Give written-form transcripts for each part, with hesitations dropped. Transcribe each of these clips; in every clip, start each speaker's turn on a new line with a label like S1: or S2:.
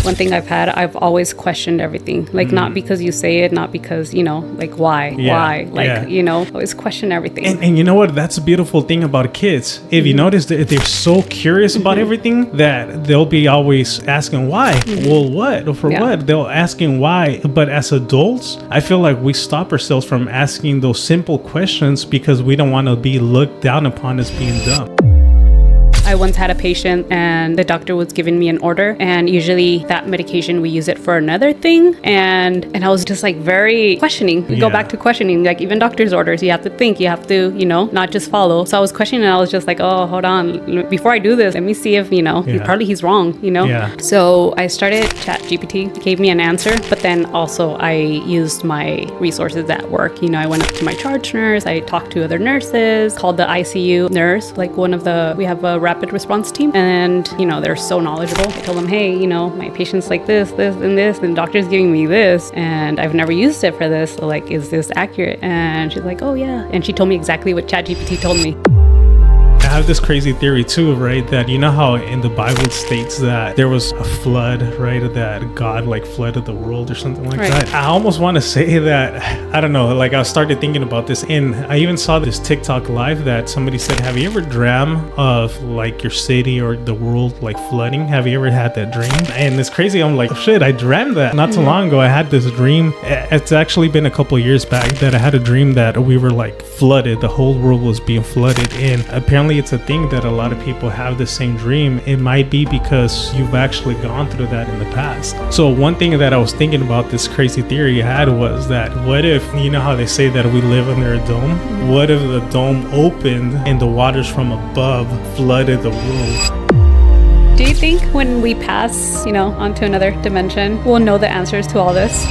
S1: One thing I've always questioned everything. Like, not because you say it, not because, like, why? Like, always question everything.
S2: And you know what? That's a beautiful thing about kids. If you notice that they're so curious about everything that they'll be always asking why. Well, what? Or for what? They'll asking why. But as adults, I feel like we stop ourselves from asking those simple questions because we don't want to be looked down upon as being dumb.
S1: I once had a patient and the doctor was giving me an order, and usually that medication we use it for another thing, and I was just like very questioning. We go back to questioning, like even doctor's orders, you have to think, you have to, not just follow. So I was questioning and I was just like, oh, hold on, before I do this, let me see if, he's wrong, So I started ChatGPT, it gave me an answer, but then also I used my resources at work. I went up to my charge nurse, I talked to other nurses, called the ICU nurse, like we have a rapid response team, and they're so knowledgeable. I told them, hey, my patient's like this and this, and the doctor's giving me this, and I've never used it for this, so like, is this accurate? And she's like, oh yeah, and she told me exactly what ChatGPT told me.
S2: I have this crazy theory too, right? That how in the Bible it states that there was a flood, right? That God like flooded the world or something like that. I almost want to say that, I don't know, like I started thinking about this, and I even saw this TikTok live that somebody said, have you ever dreamt of like your city or the world like flooding? Have you ever had that dream? And it's crazy. I'm like, shit, I dreamt that not too long ago. I had this dream. It's actually been a couple of years back that I had a dream that we were like flooded. The whole world was being flooded, and apparently it's a thing that a lot of people have the same dream. It might be because you've actually gone through that in the past. So one thing that I was thinking about, this crazy theory I had, was that what if, how they say that we live under a dome? What if the dome opened and the waters from above flooded the world?
S1: Do you think when we pass, onto another dimension, we'll know the answers to all this?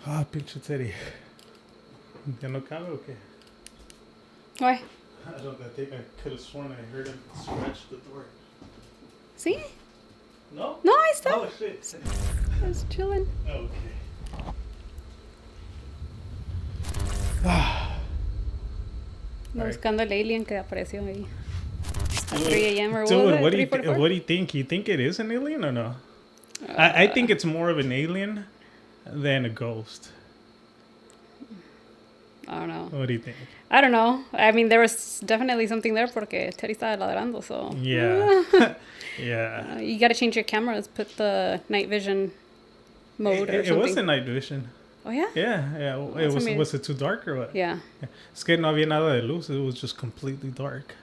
S2: Ah, pinche Teddy. ¿Ya no cabe o qué?
S1: Why?
S2: I think I could have sworn I heard him scratch the door.
S1: See?
S2: No?
S1: No, I stopped.
S2: Oh, shit.
S1: I was chilling.
S2: Okay.
S1: Buscando el alien que apareció ahí. At 3 a.m. or
S2: Dude,
S1: what is
S2: what do you think? You think it is an alien or no? I think it's more of an alien than a ghost.
S1: I don't know.
S2: What do you think?
S1: I don't know. I mean, there was definitely something there porque Teddy estaba ladrando, so.
S2: Yeah. Yeah.
S1: You got to change your cameras. Put the night vision mode or something.
S2: It was a night vision.
S1: Oh, yeah?
S2: Yeah. Was it too dark or what?
S1: Yeah.
S2: Es que no había nada de luz. It was just completely dark.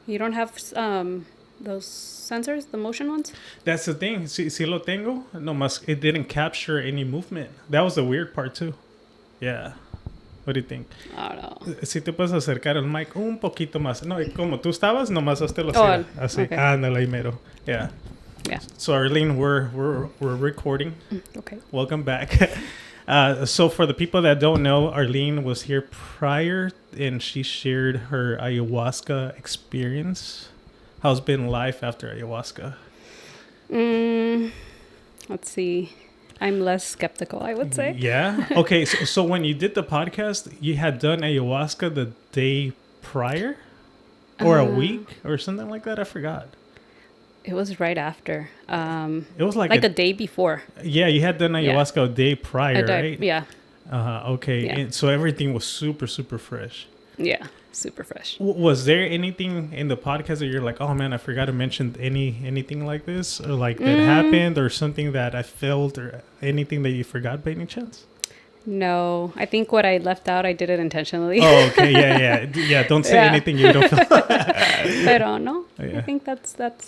S1: You don't have those sensors, the motion ones?
S2: That's the thing. Si lo tengo, nomás it didn't capture any movement. That was the weird part too. Yeah. What do you think?
S1: I don't know.
S2: Si te puedes acercar al mic un poquito más. No, como tú estabas, nomás hazte así. Así.
S1: Okay.
S2: Ándale, ahí mero. Yeah.
S1: Yeah.
S2: So Arlene, we're recording.
S1: Okay.
S2: Welcome back. So for the people that don't know, Arlene was here prior and she shared her ayahuasca experience. How's been life after ayahuasca?
S1: Let's see. I'm less skeptical, I would say.
S2: Yeah? Okay, so when you did the podcast, you had done ayahuasca the day prior? Or a week? Or something like that? I forgot.
S1: It was right after.
S2: It was like
S1: a day before.
S2: Yeah, you had done ayahuasca a day prior, right?
S1: Yeah.
S2: Okay. Yeah. And so everything was super, super fresh.
S1: Yeah, super fresh.
S2: Was there anything in the podcast that you're like, oh man, I forgot to mention anything like this? Or like that happened or something that I felt or anything that you forgot by any chance?
S1: No, I think what I left out, I did it intentionally.
S2: Oh, okay. Yeah. Don't say anything you don't feel.
S1: Pero no,
S2: Yeah.
S1: I think that's like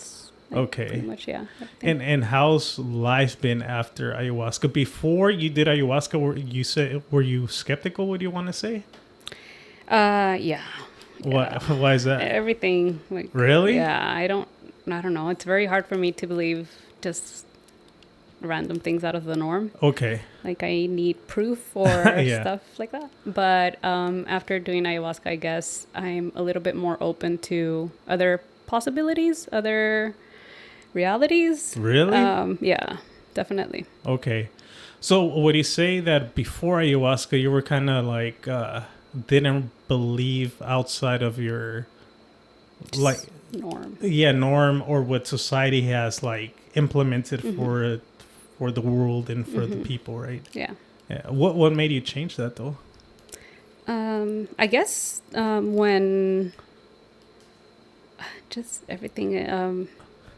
S2: okay.
S1: Pretty much, yeah.
S2: And how's life been after ayahuasca? Before you did ayahuasca, were you skeptical? What do you want to say?
S1: Yeah.
S2: Why is that?
S1: Everything. Like,
S2: really?
S1: Yeah, I don't know. It's very hard for me to believe just random things out of the norm.
S2: Okay.
S1: Like I need proof or stuff like that. But after doing ayahuasca, I guess I'm a little bit more open to other possibilities, other realities.
S2: Really?
S1: Yeah, definitely.
S2: Okay. So would you say that before ayahuasca, you were kind of like didn't believe outside of your like
S1: norm?
S2: Yeah, norm or what society has like implemented for the world and for the people, right?
S1: Yeah.
S2: Yeah. What made you change that though?
S1: I guess when just everything,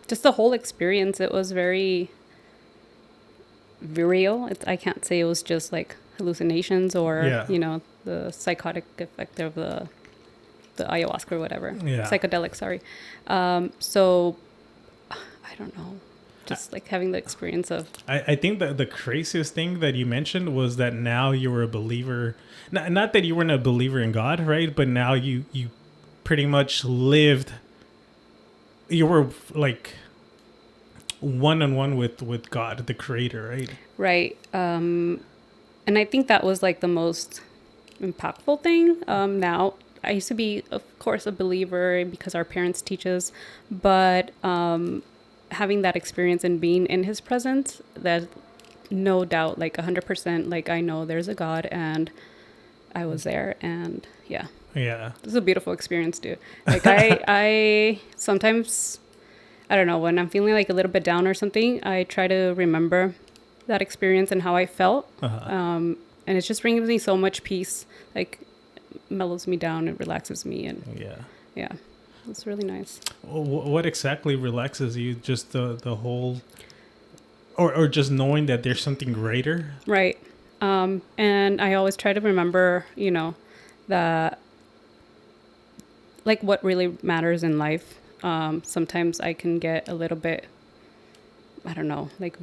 S1: just the whole experience, it was very real. I can't say it was just like hallucinations or the psychotic effect of the ayahuasca or whatever. Psychedelic, sorry. So I don't know, just like having the experience of
S2: I think that the craziest thing that you mentioned was that now you were a believer, not that you weren't a believer in God, right? But now you pretty much lived, you were like one-on-one with God, the creator, right?
S1: Right. And I think that was like the most impactful thing. Now, I used to be, of course, a believer because our parents teach us, but having that experience and being in his presence, that no doubt, like 100%, like I know there's a God and I was there, and yeah. It's a beautiful experience too. Like I sometimes, I don't know, when I'm feeling like a little bit down or something, I try to remember that experience and how I felt. And it just brings me so much peace, like mellows me down and relaxes me. And yeah, it's really nice.
S2: What exactly relaxes you? Just the whole, or just knowing that there's something greater?
S1: Right. And I always try to remember, that like what really matters in life. Sometimes I can get a little bit, I don't know, like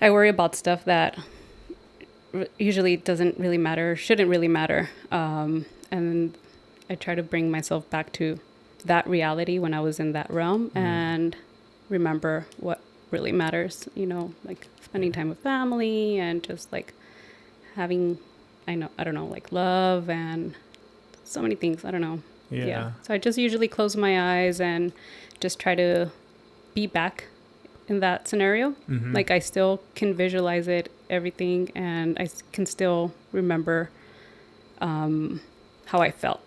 S1: I worry about stuff that usually doesn't really matter, shouldn't really matter. And I try to bring myself back to that reality when I was in that realm and remember what really matters, like spending time with family and just like having, I don't know, like love and so many things. I don't know. Yeah. So I just usually close my eyes and just try to be back in that scenario. Like I still can visualize it, everything, and I can still remember how I felt,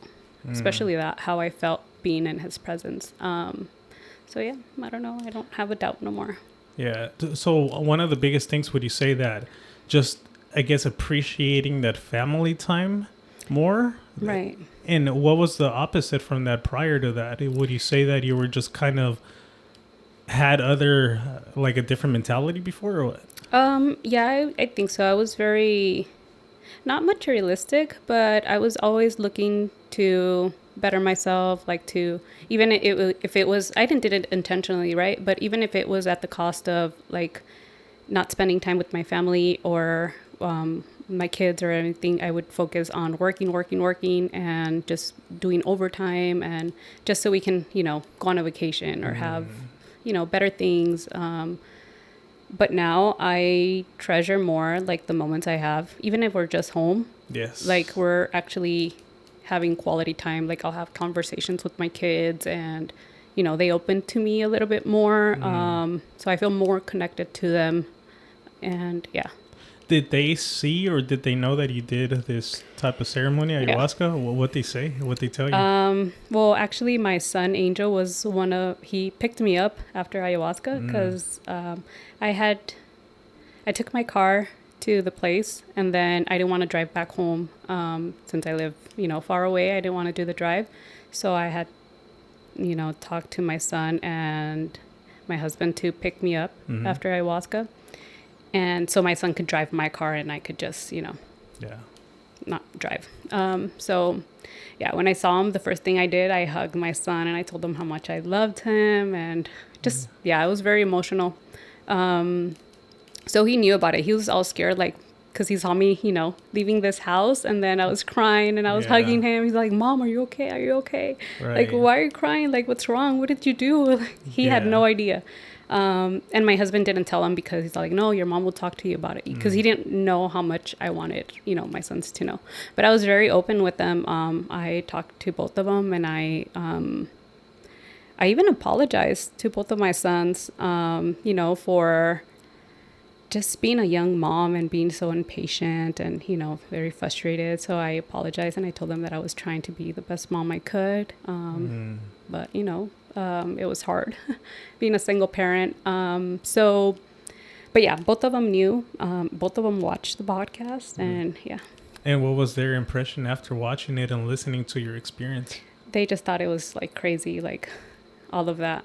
S1: especially how I felt being in his presence. So yeah, I don't know. I don't have a doubt no more.
S2: Yeah. So one of the biggest things, would you say that just, I guess, appreciating that family time more?
S1: Right.
S2: And what was the opposite from that prior to that? Would you say that you were just kind of had other, like a different mentality before or what?
S1: Yeah, I think so. I was very, not materialistic, but I was always looking to better myself, like to, even if it was, I didn't did it intentionally, right? But even if it was at the cost of like not spending time with my family or my kids or anything, I would focus on working and just doing overtime and just so we can, go on a vacation or have, better things. But now I treasure more like the moments I have, even if we're just home.
S2: Yes. Like
S1: we're actually having quality time. Like I'll have conversations with my kids and, they open to me a little bit more. So I feel more connected to them. And yeah.
S2: Did they see or did they know that you did this type of ceremony, ayahuasca? Yeah. What they say? What they tell you?
S1: Well, actually, my son Angel was he picked me up after ayahuasca because I took my car to the place and then I didn't want to drive back home since I live, far away. I didn't want to do the drive. So I had, talked to my son and my husband to pick me up after ayahuasca. And so my son could drive my car and I could just, not drive. So, yeah, when I saw him, the first thing I did, I hugged my son and I told him how much I loved him. And just, it was very emotional. So he knew about it. He was all scared, like, because he saw me, leaving this house. And then I was crying and I was hugging him. He's like, Mom, are you okay? Are you okay? Right. Like, why are you crying? Like, what's wrong? What did you do? Like, he had no idea. And my husband didn't tell him because he's like, no, your mom will talk to you about it, because he didn't know how much I wanted, my sons to know. But I was very open with them. I talked to both of them, and I even apologized to both of my sons, for just being a young mom and being so impatient and, very frustrated. So I apologized, and I told them that I was trying to be the best mom I could. But, it was hard being a single parent. But yeah, both of them knew, both of them watched the podcast, and yeah.
S2: And what was their impression after watching it and listening to your experience?
S1: They just thought it was like crazy, like all of that.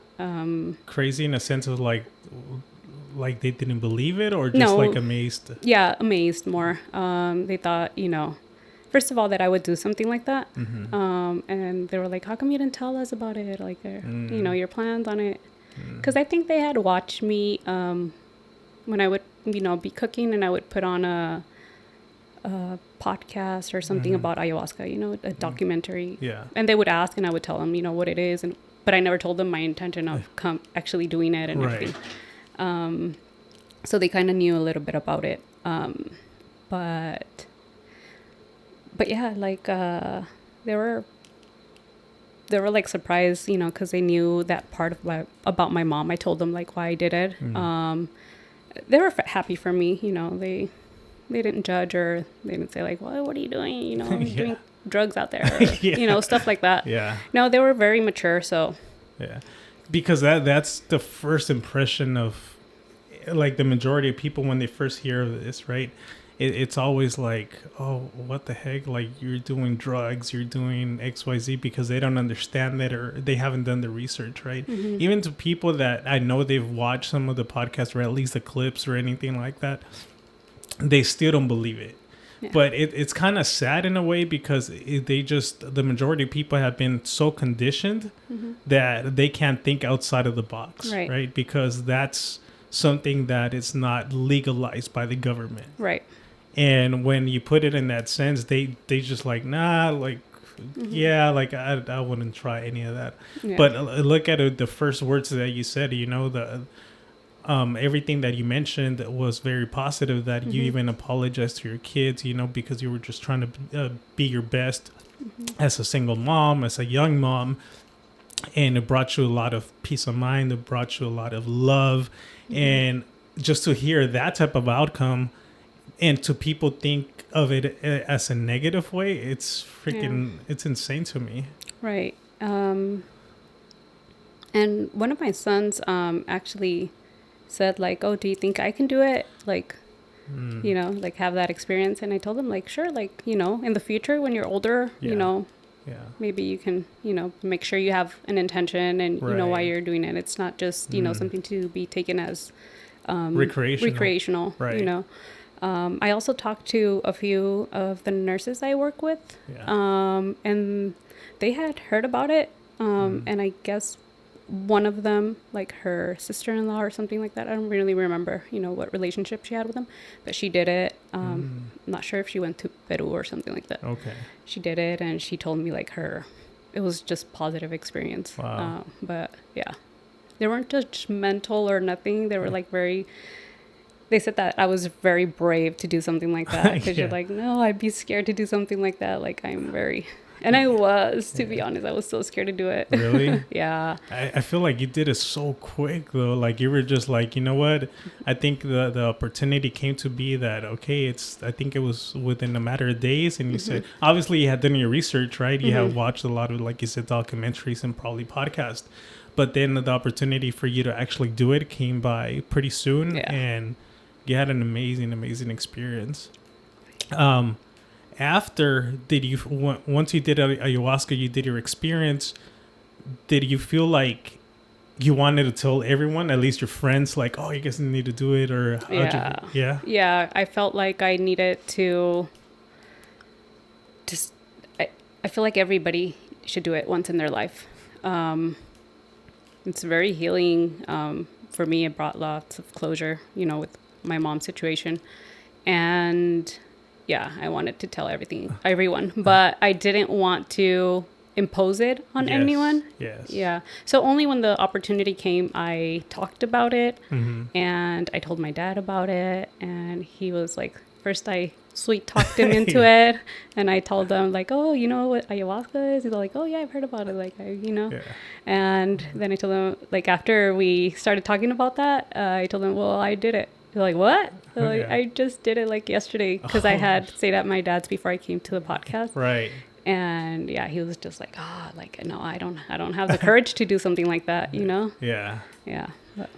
S2: Crazy in a sense of like they didn't believe it, or just like amazed?
S1: Yeah, amazed more. They thought, first of all, that I would do something like that. And they were like, how come you didn't tell us about it? Like, your plans on it. Because I think they had watched me when I would, be cooking, and I would put on a podcast or something about ayahuasca, a documentary.
S2: Yeah.
S1: And they would ask, and I would tell them, what it is. But I never told them my intention of actually doing it and everything. So they kind of knew a little bit about it. But yeah, like, they were like surprised, because they knew that part of about my mom. I told them like why I did it. They were happy for me, they didn't judge, or they didn't say like, well, what are you doing? Doing drugs out there, or, stuff like that.
S2: Yeah.
S1: No, they were very mature. So
S2: yeah, because that's the first impression of like the majority of people when they first hear of this, right? It's always like, oh, what the heck? Like, you're doing drugs, you're doing XYZ, because they don't understand that, or they haven't done the research, right? Even to people that I know they've watched some of the podcasts, or at least the clips or anything like that, they still don't believe it. Yeah. But it's kind of sad in a way, because the majority of people have been so conditioned that they can't think outside of the box, right? Because that's something that is not legalized by the government.
S1: Right.
S2: And when you put it in that sense, they just like, nah, like, yeah, like I wouldn't try any of that. Yeah. But look at it, the first words that you said, everything that you mentioned was very positive, that you even apologized to your kids, because you were just trying to be your best as a single mom, as a young mom. And it brought you a lot of peace of mind. It brought you a lot of love. And just to hear that type of outcome, and to people think of it as a negative way, it's freaking, it's insane to me. Right.
S1: And one of my sons actually said like, oh, do you think I can do it? Like, like have that experience. And I told him like, sure, like, in the future when you're older, maybe you can, make sure you have an intention and you know why you're doing it. It's not just, something to be taken as recreational, right. I also talked to a few of the nurses I work with, and they had heard about it. And I guess one of them, like her sister-in-law or something like that, I don't really remember, what relationship she had with them, but she did it. I'm not sure if she went to Peru or something like that. Okay. She did it, and she told me like it was just positive experience. Wow. But yeah, they weren't judgmental or nothing. They were like they said that I was very brave to do something like that, because you're like, no, I'd be scared to do something like that. Like, I'm very... And I was, to be honest, I was so scared to do it. Really? Yeah.
S2: I feel like you did it so quick, though. Like, you were just like, you know what? I think the opportunity came to be that, okay, I think it was within a matter of days. And you said, obviously, you had done your research, right? You have watched a lot of, like you said, documentaries and probably podcasts. But then the opportunity for you to actually do it came by pretty soon. Yeah. And you had an amazing experience. After, once you did ayahuasca, you did your experience, did you feel like you wanted to tell everyone, at least your friends, like, oh, you guys need to do it? Or
S1: yeah, I felt like I needed to just, I feel like everybody should do it once in their life. It's very healing. For me, it brought lots of closure, with my mom's situation. And yeah, I wanted to tell everyone, but I didn't want to impose it on anyone.
S2: Yes.
S1: Yeah. So only when the opportunity came, I talked about it, and I told my dad about it, and he was like, first I sweet talked him into it, and I told him like, oh, you know what ayahuasca is? He's like, oh yeah, I've heard about it, like and then I told him, like, after we started talking about that, I told him, well, I did it. They're like, what? They're like, I just did it like yesterday, because I had stayed at my dad's before I came to the podcast.
S2: Right.
S1: And yeah, he was just like, like, no, I don't have the courage to do something like that, you know?
S2: Yeah.
S1: Yeah. But.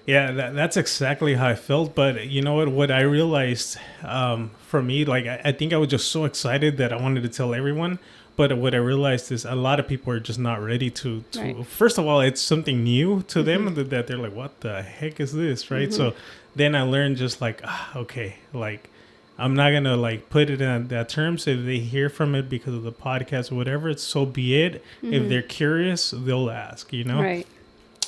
S2: Yeah, that's exactly how I felt. But you know what I realized for me, like, I think I was just so excited that I wanted to tell everyone. But what I realized is a lot of people are just not ready to
S1: right.
S2: First of all, it's something new to them that they're like, what the heck is this? Right. So then I learned just like, okay, like, I'm not going to like put it in that terms. If they hear from it because of the podcast or whatever, it's so be it. If they're curious, they'll ask, you know?
S1: Right.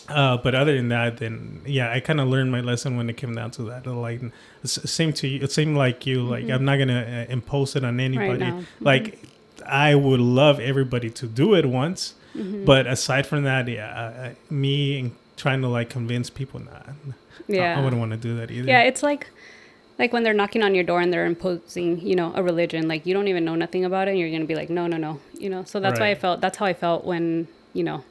S2: But other than that, then yeah, I kind of learned my lesson when it came down to that. Like, same to you. It seemed like you. Like, I'm not gonna impose it on anybody.
S1: Right now.
S2: Like, I would love everybody to do it once, but aside from that, yeah, me trying to like convince people, I wouldn't want to do that either.
S1: Yeah, it's like when they're knocking on your door and they're imposing, you know, a religion. Like, you don't even know nothing about it, and you're gonna be like, no, you know. So that's why I felt. That's how I felt when, you know,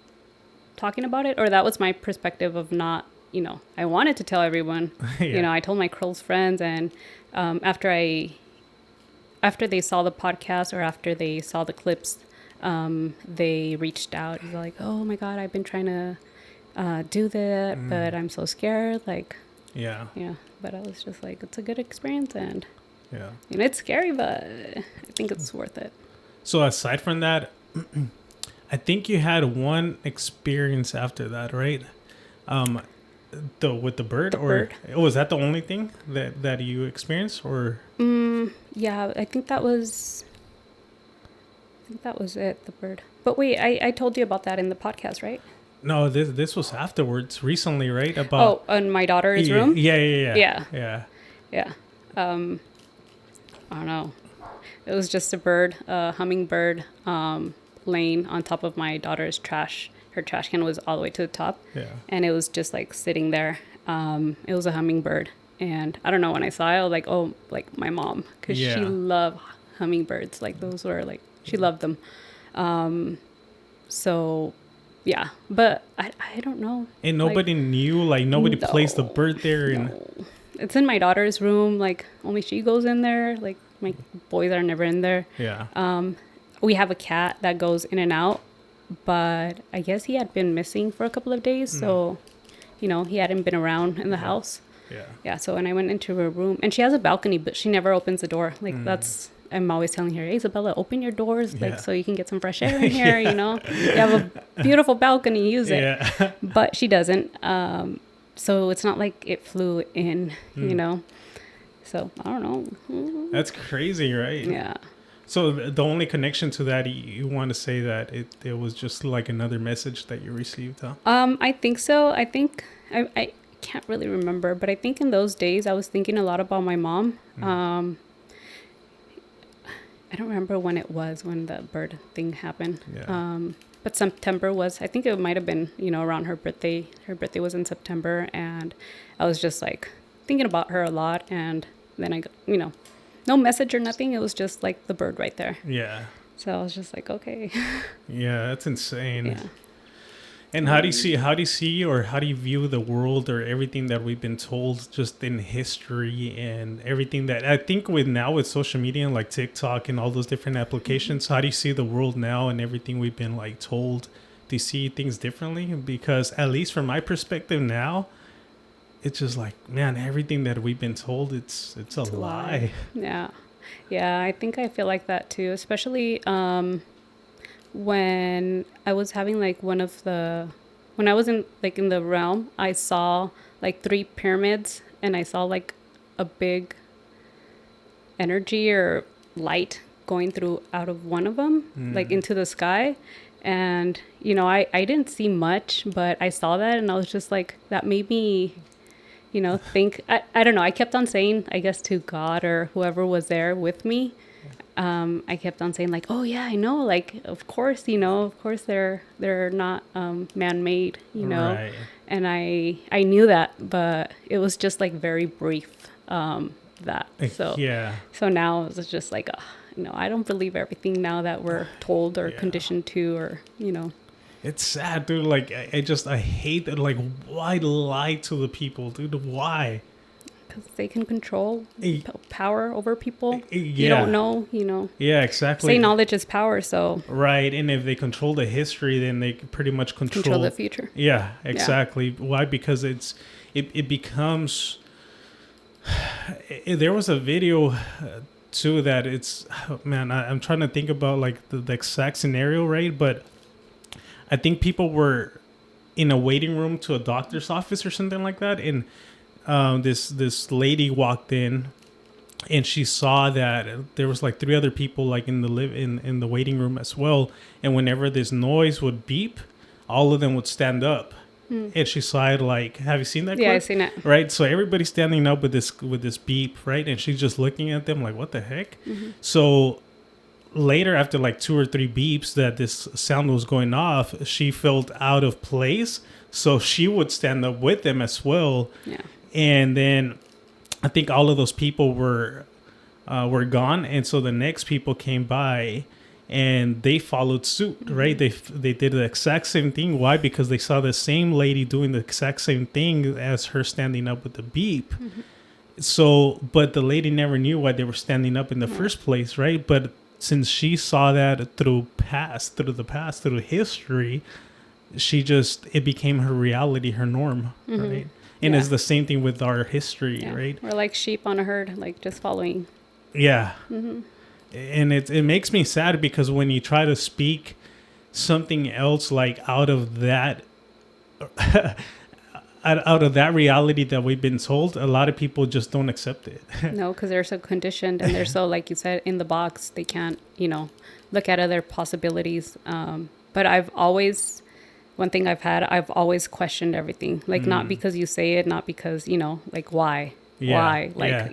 S1: talking about it, or that was my perspective of not, you know, I wanted to tell everyone. You know, I told my close friends, and after they saw the podcast, or after they saw the clips, they reached out. They're like, oh my God, I've been trying to do that, but I'm so scared. Like, yeah, but I was just like, it's a good experience, and you know, it's scary, but I think it's worth it. So
S2: aside from that, I think you had one experience after that, right? With the bird, was that the only thing that you experienced, or?
S1: Yeah, I think that was it, the bird. But wait, I told you about that in the podcast, right? No,
S2: this was afterwards, recently, right? About
S1: in my daughter's room.
S2: Yeah.
S1: I don't know. It was just a bird, a hummingbird, laying on top of my daughter's trash. Her trash can was all the way to the top, and it was just like sitting there. It was a hummingbird, and I don't know, when I saw it, I was like, oh, like my mom, because she loved hummingbirds. Like, those were like, she loved them. So yeah, but I don't know. And
S2: nobody knew, like, nobody placed the bird there.
S1: No. It's in my daughter's room. Like, only she goes in there. Like, my boys are never in there. We have a cat that goes in and out, but I guess he had been missing for a couple of days. So, you know, he hadn't been around in the house. So when I went into her room, and she has a balcony, but she never opens the door. Like, I'm always telling her, hey, Isabella, open your doors, like, so you can get some fresh air in here, you know. You have a beautiful balcony, use it. But she doesn't. So it's not like it flew in, you know. So I don't know.
S2: That's crazy, right?
S1: Yeah.
S2: So the only connection to that, you want to say that it was just like another message that you received, huh?
S1: I think so. I think I can't really remember, but I think in those days I was thinking a lot about my mom. I don't remember when it was, when the bird thing happened. But September was, I think it might have been, you know, around her birthday. Her birthday was in September, and I was just like thinking about her a lot. And then I got, you know, no message or nothing. It was just like the bird right there. So I was just like, okay.
S2: That's insane. And how do you see, or how do you view the world, or everything that we've been told just in history, and everything that I think with social media and like TikTok and all those different applications, how do you see the world now and everything we've been like told? Do you see things differently? Because at least from my perspective now, it's just like, man, everything that we've been told, it's a lie. Yeah, I think I feel like that too, especially when I was having like when I was in the realm, I saw like 3 pyramids, and I saw like a big energy or light going through out of one of them, like into the sky. And, you know, I didn't see much, but I saw that, and I was just like, that made me, you know, think, I don't know. I kept on saying, I guess, to God or whoever was there with me,
S1: I kept on saying like, oh yeah, I know, like, of course they're not man-made,
S2: Right.
S1: and I knew that, but it was just like very brief, that. So now it's just like, no, I don't believe everything now that we're told or conditioned to, or
S2: It's sad, dude. Like, I hate that. Like, why lie to the people, dude? Why?
S1: Because they can control power over people.
S2: Yeah.
S1: You don't know,
S2: Yeah, exactly.
S1: Say knowledge is power, so.
S2: Right, and if they control the history, then they pretty much control
S1: the future.
S2: Yeah, exactly. Yeah. Why? Because it becomes... There was a video... too, that it's... man, I'm trying to think about, like, the exact scenario, right? But I think people were in a waiting room to a doctor's office or something like that, and this lady walked in, and she saw that there was like 3 other people like in the waiting room as well, and whenever this noise would beep, all of them would stand up. And she saw it, like, have you seen that clip?
S1: Yeah, I've seen it.
S2: Right, so everybody's standing up with this beep, right? And she's just looking at them like, what the heck? So later, after like 2 or 3 beeps that this sound was going off, she felt out of place, so she would stand up with them as well.
S1: Yeah. And
S2: then I think all of those people were gone, and so the next people came by and they followed suit, right? They did the exact same thing. Why? Because they saw the same lady doing the exact same thing as her, standing up with the beep. So, but the lady never knew why they were standing up in the first place, right? But since she saw that through history, it became her reality, her norm, right? And it's the same thing with our history, right?
S1: We're like sheep on a herd, like just following.
S2: Yeah. And it makes me sad, because when you try to speak something else, like out of that reality that we've been told, a lot of people just don't accept it.
S1: No, because they're so conditioned, and they're so, like you said, in the box. They can't, look at other possibilities. But one thing I've always questioned everything. Like, not because you say it, not because, like, why? Why? Like,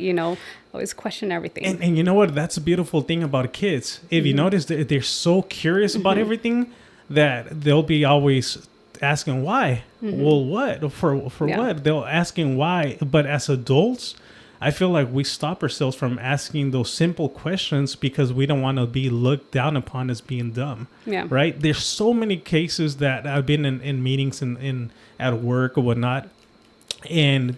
S1: always question everything.
S2: And you know what? That's a beautiful thing about kids. If you notice, they're so curious about everything that they'll be always asking why. Well, what? For what? They'll asking why. But as adults, I feel like we stop ourselves from asking those simple questions because we don't want to be looked down upon as being dumb. Yeah. Right? There's so many cases that I've been in meetings and at work or whatnot, and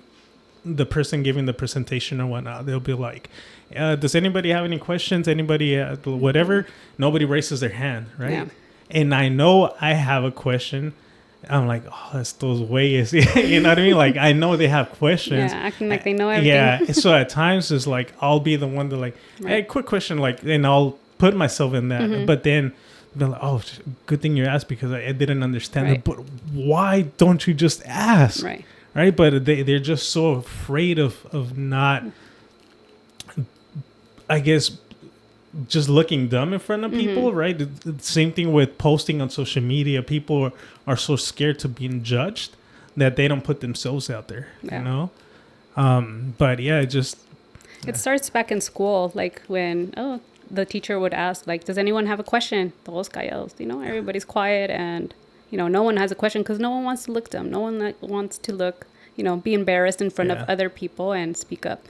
S2: the person giving the presentation or whatnot, they'll be like, does anybody have any questions? Anybody, whatever? Nobody raises their hand, right? Yeah. And I know I have a question. I'm like, oh, that's those ways. You know what I mean? Like, I know they have questions.
S1: Yeah, acting like they know everything.
S2: Yeah. So at times it's like, I'll be the one to like, hey, quick question. Like, and I'll put myself in that. But then they're like, oh, good thing you asked, because I didn't understand it. But why don't you just ask?
S1: Right.
S2: Right. But they're just so afraid of not, I guess, just looking dumb in front of people, right? The same thing with posting on social media. People are so scared to being judged that they don't put themselves out there, you know? But yeah,
S1: it starts back in school, like when, the teacher would ask, like, does anyone have a question? Todos callados, everybody's quiet, and, no one has a question because no one wants to look dumb. No one wants to look, be embarrassed in front of other people and speak up.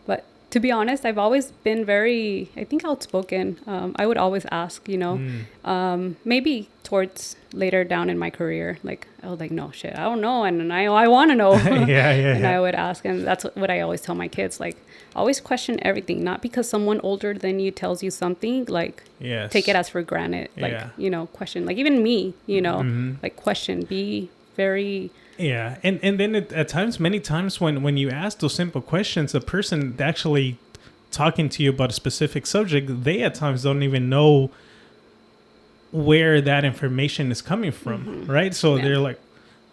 S1: But to be honest, I've always been very, I think, outspoken. I would always ask, maybe towards later down in my career, like, I was like, no, shit, I don't know. And I want to know. And I would ask. And that's what I always tell my kids, like, always question everything. Not because someone older than you tells you something, like, take it as for granted. Like, question. Like, even me, like, question. Be very...
S2: Yeah, and then at times, many times when you ask those simple questions, the person actually talking to you about a specific subject, they at times don't even know where that information is coming from, right? So they're like,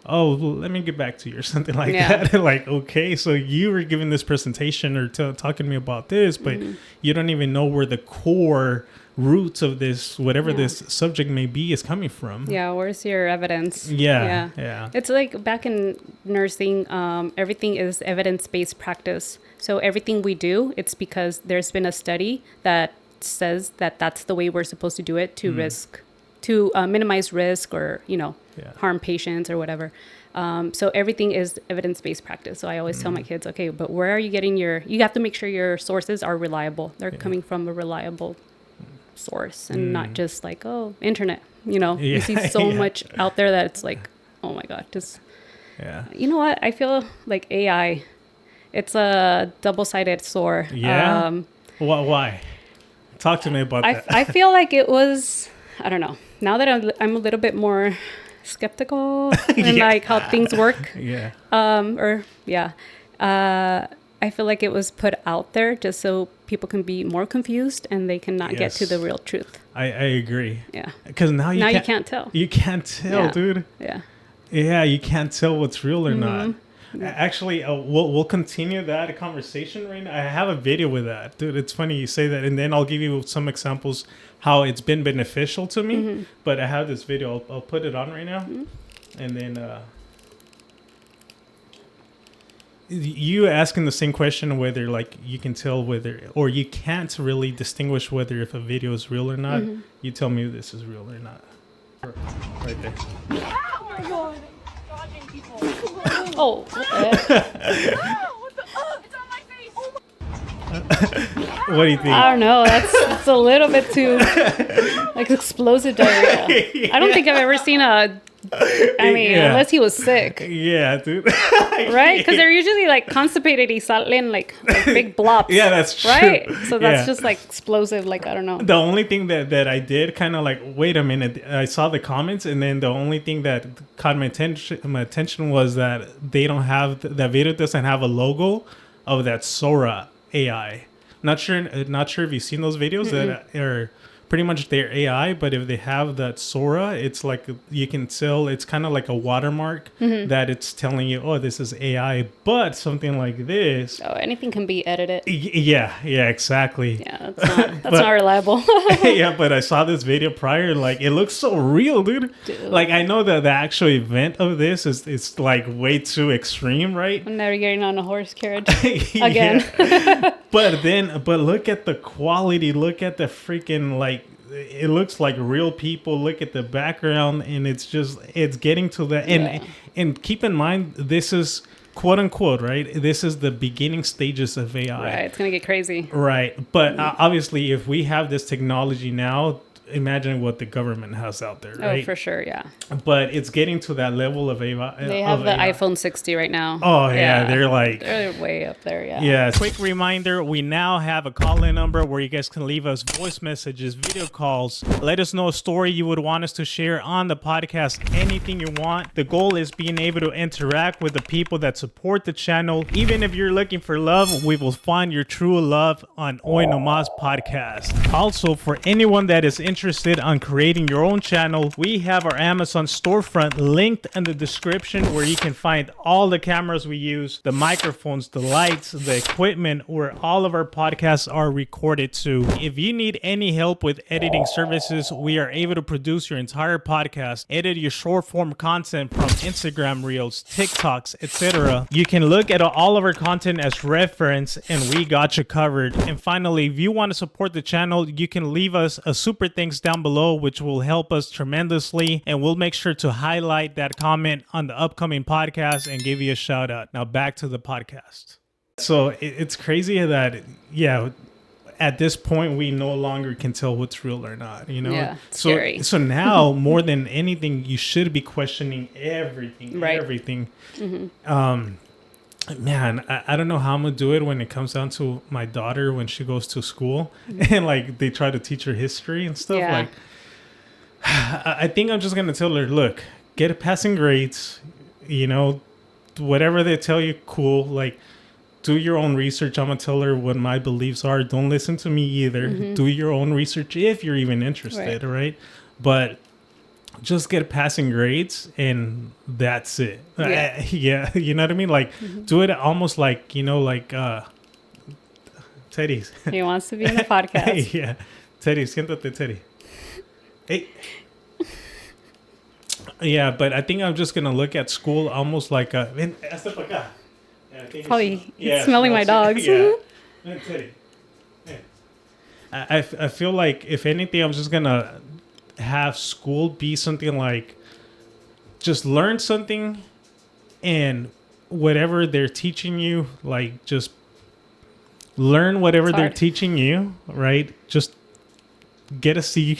S2: oh, well, let me get back to you or something like that. Like, okay, so you were giving this presentation or talking to me about this, but you don't even know where the core roots of this, whatever this subject may be, is coming from.
S1: Yeah, where's your evidence?
S2: Yeah.
S1: It's like back in nursing, everything is evidence-based practice. So everything we do, it's because there's been a study that says that that's the way we're supposed to do it to minimize risk or, harm patients or whatever. So everything is evidence-based practice. So I always tell my kids, okay, but where are you getting you have to make sure your sources are reliable. They're coming from a reliable source and not just like, internet, you see so much out there that it's like, oh my God, you know what? I feel like AI, it's a double-sided sword.
S2: Yeah. Why? Talk to me about that.
S1: I feel like it was, I don't know. Now that I'm a little bit more skeptical and like how things work. I feel like it was put out there just so people can be more confused and they cannot get to the real truth.
S2: I agree.
S1: Yeah.
S2: Because now you can't
S1: tell.
S2: You can't tell, dude.
S1: Yeah.
S2: Yeah, you can't tell what's real or not. Actually, we'll continue that conversation right now. I have a video with that, dude. It's funny you say that, and then I'll give you some examples how it's been beneficial to me. But I have this video. I'll put it on right now, and then you asking the same question whether like you can tell whether or you can't really distinguish whether if a video is real or not. You tell me if this is real or not. Right there.
S3: Oh my God. Dodging people.
S1: Oh, what the heck?
S3: What the? It's on my face. Oh my.
S2: What do you think?
S1: I don't know. That's a little bit too like explosive diarrhea. I don't think I've ever seen unless he was sick.
S2: Yeah, dude.
S1: Right? Because they're usually like constipated y salen like big blobs.
S2: Yeah, that's true.
S1: Right? So that's just like explosive. Like, I don't know.
S2: The only thing that I did kind of like, wait a minute, I saw the comments, and then the only thing that caught my attention was that they don't have, that video doesn't have a logo of that Sora AI. Not sure if you've seen those videos that are pretty much their AI, but if they have that Sora, it's like you can tell it's kind of like a watermark that it's telling you, oh, this is AI. But something like this,
S1: Anything can be edited.
S2: Yeah, exactly.
S1: Yeah, that's not reliable.
S2: Yeah, but I saw this video prior, like it looks so real, dude. Like I know that the actual event of this is like way too extreme, right?
S1: I'm never getting on a horse carriage again.
S2: But look at the quality. Look at the freaking, like, it looks like real people. Look at the background, and it's getting to the and keep in mind, this is quote unquote, right? This is the beginning stages of AI.
S1: Right, it's gonna get crazy.
S2: Right, but obviously, if we have this technology now, imagine what the government has out there, right?
S1: Oh, for sure, yeah.
S2: But it's getting to that level of AI.
S1: They have the iPhone 60 right now.
S2: Oh, yeah. They're
S1: way up there, yeah.
S2: Yeah. Quick reminder, we now have a call-in number where you guys can leave us voice messages, video calls. Let us know a story you would want us to share on the podcast, anything you want. The goal is being able to interact with the people that support the channel. Even if you're looking for love, we will find your true love on Nomas podcast. Also, for anyone that is interested on creating your own channel, we have our Amazon storefront linked in the description where you can find all the cameras we use, the microphones, the lights, the equipment where all of our podcasts are recorded to. If you need any help with editing services, we are able to produce your entire podcast, edit your short form content from Instagram Reels, TikToks, etc. You can look at all of our content as reference and we got you covered. And finally, if you want to support the channel, you can leave us a super thanks down below, which will help us tremendously, and we'll make sure to highlight that comment on the upcoming podcast and give you a shout out. Now back to the podcast. So it's crazy that at this point we no longer can tell what's real or not,
S1: Yeah, scary.
S2: So now more than anything, you should be questioning everything.
S1: Right.
S2: Everything. Man, I don't know how I'm gonna do it when it comes down to my daughter when she goes to school and like they try to teach her history and stuff.
S1: Yeah.
S2: Like, I think I'm just gonna tell her, look, get passing grades, whatever they tell you, cool. Like, do your own research. I'm gonna tell her what my beliefs are. Don't listen to me either. Do your own research if you're even interested, right? But just get passing grades and that's it.
S1: Yeah.
S2: You know what I mean? Like, do it almost like, like Teddy's.
S1: He wants to be in the podcast.
S2: Yeah. Teddy, siéntate, Teddy. Hey. Yeah, but I think I'm just gonna look at school almost like a. Ven, hasta pa acá. Yeah, I think
S1: Probably smelling my dogs.
S2: Yeah. Ven, Teddy. Ven. I feel like if anything, I'm just gonna have school be something like just learn something, and whatever they're teaching you, like just learn whatever they're teaching you, right? Just get a C,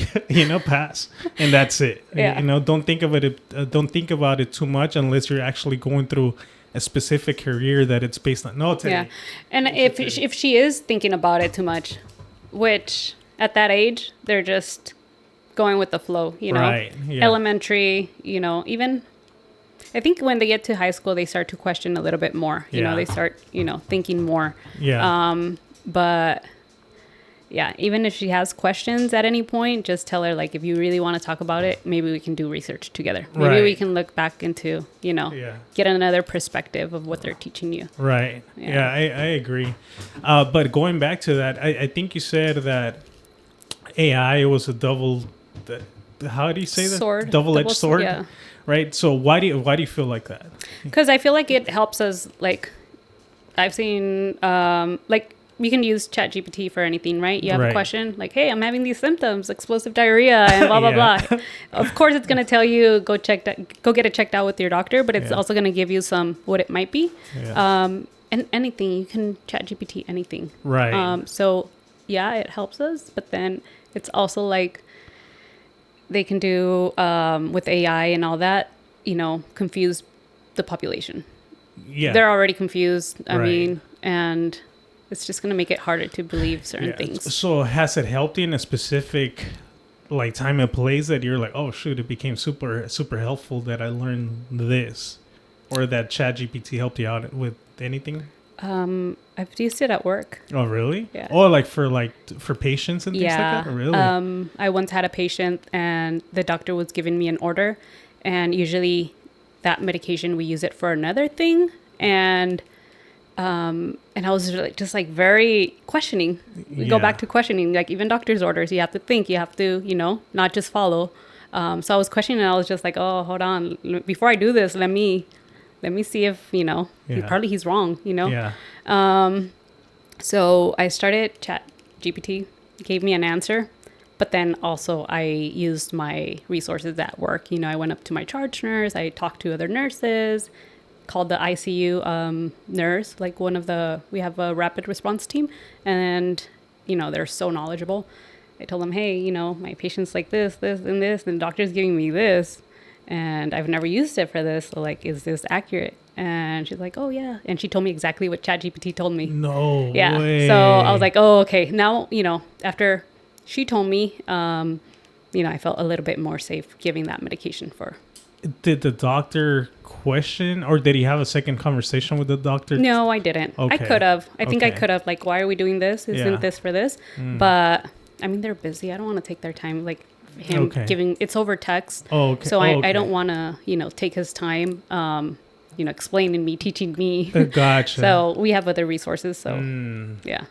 S2: pass, and that's it.
S1: Yeah.
S2: Don't think of it. Don't think about it too much unless you're actually going through a specific career that it's based on. No, Teddy.
S1: Yeah, and if she is thinking about it too much, which at that age they're just going with the flow,
S2: Right. Yeah.
S1: Elementary, even. I think when they get to high school, they start to question a little bit more. They start, thinking more.
S2: Yeah.
S1: But yeah, even if she has questions at any point, just tell her, like, if you really want to talk about it, maybe we can do research together. Maybe we can look back into, get another perspective of what they're teaching you.
S2: Right. Yeah, I agree. But going back to that, I think you said that AI was a how do you say that? Double-edged sword.
S1: Yeah.
S2: Right. So why do you feel like that?
S1: Because I feel like it helps us. Like, I've seen, we can use ChatGPT for anything, right? You have a question like, "Hey, I'm having these symptoms, explosive diarrhea, and blah blah blah." Of course, it's gonna tell you go get it checked out with your doctor, but it's also gonna give you what it might be.
S2: Yeah.
S1: And anything you can ChatGPT anything.
S2: Right.
S1: So yeah, it helps us, but then it's also like they can do with AI and all that, confuse the population.
S2: Yeah.
S1: They're already confused. I mean, and it's just going to make it harder to believe certain things.
S2: So has it helped you in a specific like time and place that you're like, oh shoot, it became super, super helpful that I learned this, or that ChatGPT helped you out with anything?
S1: I've used it at work.
S2: Oh, really?
S1: Yeah.
S2: Oh, for patients and things like that? Really?
S1: I once had a patient and the doctor was giving me an order, and usually that medication we use it for another thing, and I was just like very questioning. We go back to questioning, like even doctor's orders, you have to think, you have to, not just follow. So I was questioning, and I was just like, oh, hold on, before I do this, let me see if, probably he's wrong,
S2: Yeah.
S1: So I started ChatGPT, gave me an answer, but then also I used my resources at work. I went up to my charge nurse, I talked to other nurses, called the ICU nurse, like we have a rapid response team, and, they're so knowledgeable. I told them, hey, my patient's like this, and this, and the doctor's giving me this, and I've never used it for this. So, like, is this accurate? And she's like, oh, yeah. And she told me exactly what ChatGPT told me.
S2: No way.
S1: So I was like, oh, okay. Now, after she told me, I felt a little bit more safe giving that medication for.
S2: Did the doctor question, or did he have a second conversation with the doctor?
S1: No, I didn't.
S2: Okay.
S1: I could have. I think I could have. Like, why are we doing this? Isn't this for this? But, I mean, they're busy. I don't want to take their time. Like, him giving, it's over text.
S2: Oh, okay.
S1: So I don't want to, take his time, explaining me, teaching me.
S2: Gotcha.
S1: So we have other resources. So yeah.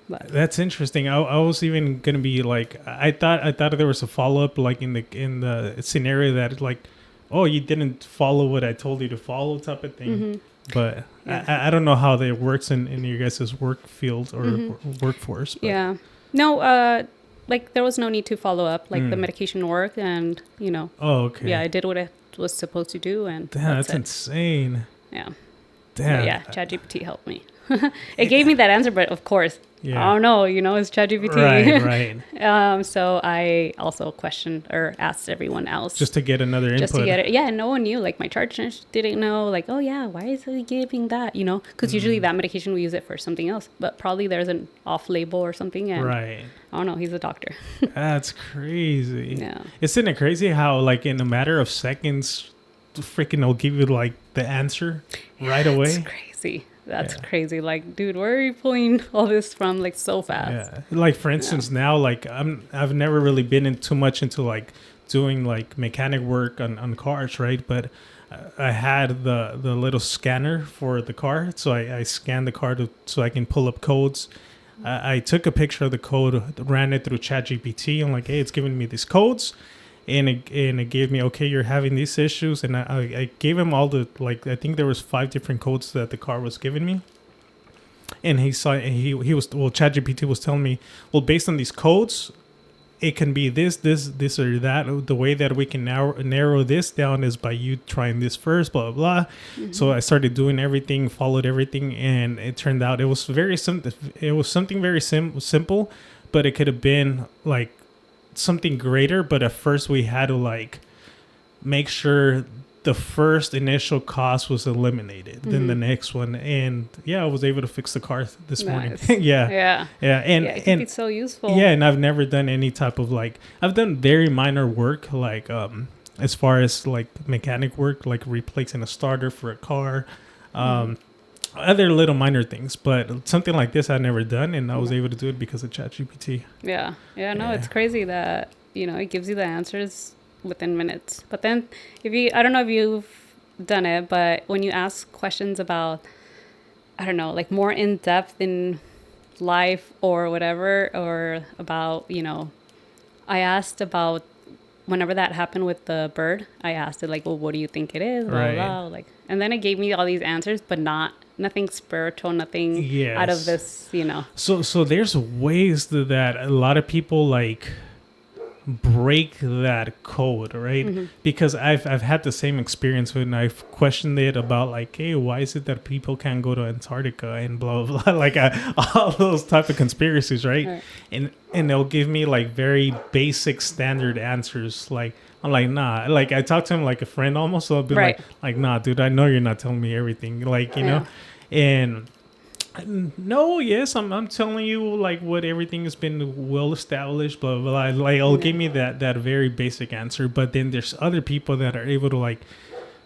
S1: But
S2: that's interesting. I was even gonna be like, I thought there was a follow up, like in the scenario that like, oh, you didn't follow what I told you to follow, type of thing.
S1: Mm-hmm.
S2: But I don't know how that works in your guys' work field or workforce. But.
S1: Yeah. No. Like, there was no need to follow up. Like, the medication worked, and
S2: Oh, okay.
S1: Yeah, I did what it was supposed to do, and
S2: damn, that's insane.
S1: Yeah.
S2: Damn.
S1: But yeah, ChatGPT helped me. It gave me that answer, but of course, I don't know, it's ChatGPT.
S2: Right.
S1: So I also questioned or asked everyone else.
S2: Just to get another input.
S1: Just to get it. Yeah, no one knew. Like, my charge nurse didn't know. Like, oh, yeah, why is he giving that? Because usually that medication, we use it for something else. But probably there's an off-label or something. And
S2: right.
S1: I don't know. He's a doctor.
S2: That's crazy.
S1: Yeah.
S2: Isn't it crazy how, like, in a matter of seconds, freaking they'll give you, like, the answer right away?
S1: That's crazy. That's crazy. Like, dude, where are you pulling all this from, like, so fast?
S2: Yeah. Like, for instance, now, like, I've never really been too much into, like, doing, like, mechanic work on cars, right? But I had the little scanner for the car. So I scanned the car so I can pull up codes. I took a picture of the code, ran it through ChatGPT. I'm like, hey, it's giving me these codes. And it gave me, okay, you're having these issues. And I gave him all the, like, I think there was 5 different codes that the car was giving me. And ChatGPT was telling me, well, based on these codes, it can be this or that. The way that we can narrow this down is by you trying this first, blah, blah, blah. Mm-hmm. So I started doing everything, followed everything. And it turned out it was very simple. It was something very simple, but it could have been like something greater. But at first we had to like make sure the first initial cost was eliminated, then the next one. And I was able to fix the car this morning.
S1: Yeah.
S2: And
S1: it's so useful.
S2: Yeah. And I've never done any type of like, I've done very minor work, like, as far as like mechanic work, like replacing a starter for a car, other little minor things, but something like this I've never done. And I was able to do it because of ChatGPT.
S1: Yeah. It's crazy that, it gives you the answers within minutes. But then I don't know if you've done it, but when you ask questions about, I don't know, like more in depth in life or whatever, or about, I asked about whenever that happened with the bird, I asked it like, well, what do you think it is? Blah, blah, like, and then it gave me all these answers, but nothing spiritual, nothing out of this,
S2: So there's ways that a lot of people like break that code, right? Mm-hmm. Because I've had the same experience when I've questioned it about like, hey, why is it that people can't go to Antarctica and blah blah blah, like all those type of conspiracies, right? And they'll give me like very basic standard answers. Like I'm like, nah. Like I talk to him like a friend almost. So I'll be like, nah, dude, I know you're not telling me everything. Like know, and. No, yes, I'm telling you like what everything has been well established, blah blah blah. Like, I'll give me that very basic answer, but then there's other people that are able to like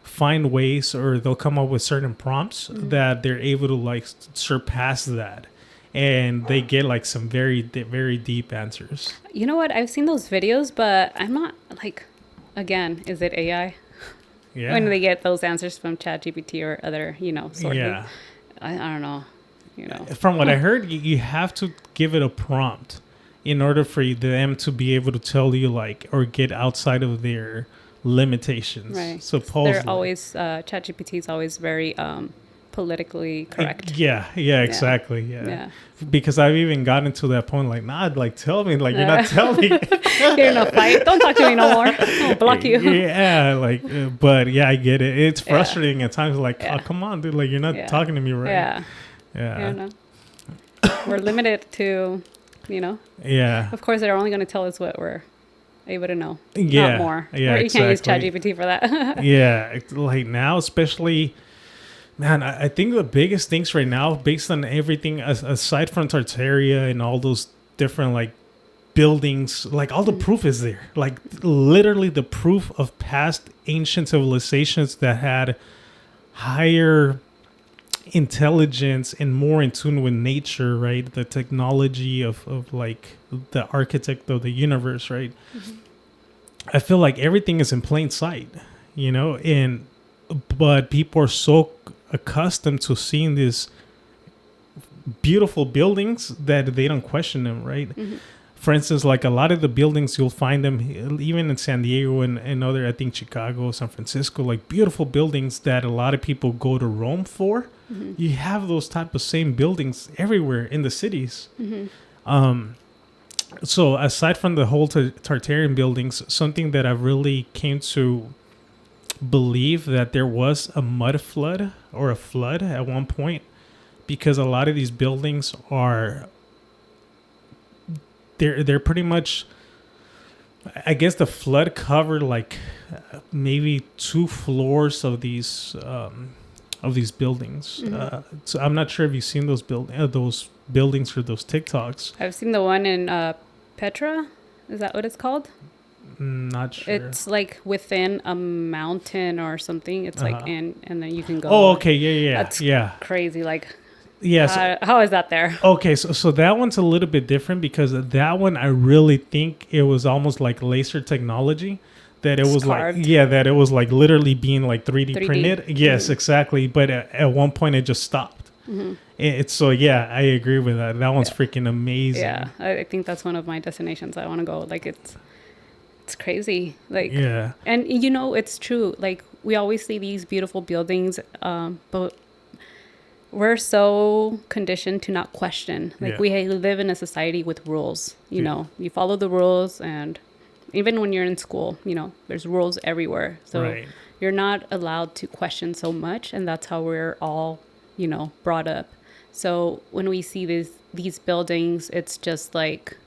S2: find ways, or they'll come up with certain prompts that they're able to like surpass that, and they get like some very deep answers. You know
S1: what? I've seen those videos, but I'm not like, again, is it AI? Yeah. When they get those answers from ChatGPT or other, sources. Yeah. I don't know.
S2: From what I heard, you have to give it a prompt in order for them to be able to tell you like, or get outside of their limitations. Right. Supposedly.
S1: They're always, ChatGPT is always very politically correct.
S2: Yeah, exactly. Yeah. Because I've even gotten to that point, like, nah, like, tell me, like, you're not telling me.
S1: You're in a fight. Don't talk to me no more. I'll block you.
S2: Yeah, like, but yeah, I get it. It's frustrating at times, like, oh, come on, dude, like, you're not talking to me right. Yeah.
S1: We're limited to, Yeah. Of course, they're only going to tell us what we're able to know. Yeah. Not more. Yeah, you can't use ChatGPT for that.
S2: Yeah. Like now, especially, man, I think the biggest things right now, based on everything, aside from Tartaria and all those different, like, buildings, like, all the proof is there. Like, literally the proof of past ancient civilizations that had higher intelligence and more in tune with nature, right? The technology of like the architect of the universe, right? Mm-hmm. I feel like everything is in plain sight, but people are so accustomed to seeing these beautiful buildings that they don't question them, right? Mm-hmm. For instance, like a lot of the buildings, you'll find them even in San Diego and other, I think Chicago, San Francisco, like beautiful buildings that a lot of people go to Rome for. Mm-hmm. You have those type of same buildings everywhere in the cities. Mm-hmm. So aside from the whole Tartarian buildings, something that I really came to believe that there was a mud flood or a flood at one point, because a lot of these buildings are... They're pretty much, I guess the flood covered like maybe 2 floors of these buildings. Mm-hmm. So I'm not sure if you've seen those buildings or those TikToks.
S1: I've seen the one in Petra. Is that what it's called?
S2: Not sure.
S1: It's like within a mountain or something. It's like and then you can go.
S2: Oh, okay, yeah.
S1: That's crazy. Like.
S2: Yes.
S1: How is that there?
S2: Okay, so that one's a little bit different, because that one I really think it was almost like laser technology, that it was carved. That it was like literally being like 3D printed. Yes, exactly. But at one point it just stopped. It's so, yeah, I agree with that. That one's freaking amazing.
S1: Yeah, I think that's one of my destinations I want to go. Like, it's crazy. Like,
S2: Yeah.
S1: and you know, it's true. Like, we always see these beautiful buildings, but we're so conditioned to not question. Like, we live in a society with rules. You know, you follow the rules, and even when you're in school, you know, there's rules everywhere. So you're not allowed to question so much, and that's how we're all, you know, brought up. So when we see these buildings, it's just like,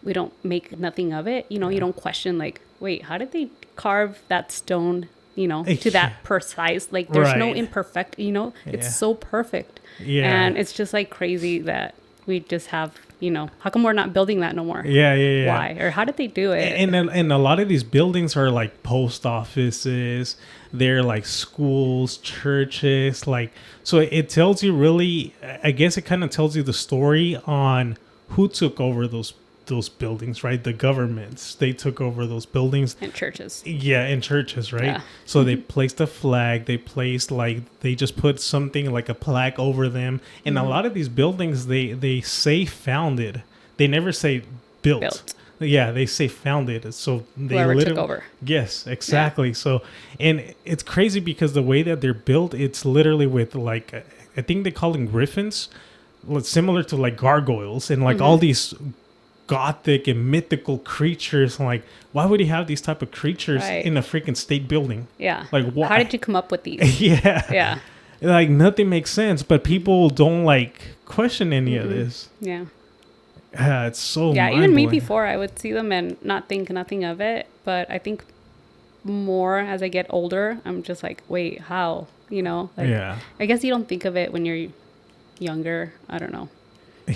S1: we don't make nothing of it. You know, you don't question, like, wait, how did they carve that stone, you know, to that precise? Like, there's no imperfect, you know, it's so perfect. Yeah. And it's just like crazy that we just have, you know, how come we're not building that no more? Yeah. Why? Or how did they do it?
S2: And a lot of these buildings are like post offices. They're like schools, churches, like, so it tells you really, I guess it kind of tells you the story on who took over those buildings, right? The governments, they took over those buildings.
S1: And churches.
S2: Yeah, in churches, right?
S1: Yeah.
S2: So they placed a flag, they just put something like a plaque over them. And a lot of these buildings, they say founded. They never say built. Yeah, they say founded. So they
S1: whoever took over.
S2: Yes, exactly. Yeah. So, and it's crazy because the way that they're built, it's literally with like, I think they call them griffins, similar to like gargoyles and like all these gothic and mythical creatures. Like, why would you have these type of creatures in a freaking state building?
S1: Yeah.
S2: Like, why?
S1: How did you come up with these?
S2: Yeah. Like, nothing makes sense, but people don't like question any of this.
S1: Yeah.
S2: It's so
S1: even me before, I would see them and not think nothing of it. But I think more as I get older, I'm just like, wait, how? You know? Like, I guess you don't think of it when you're younger. I don't know. So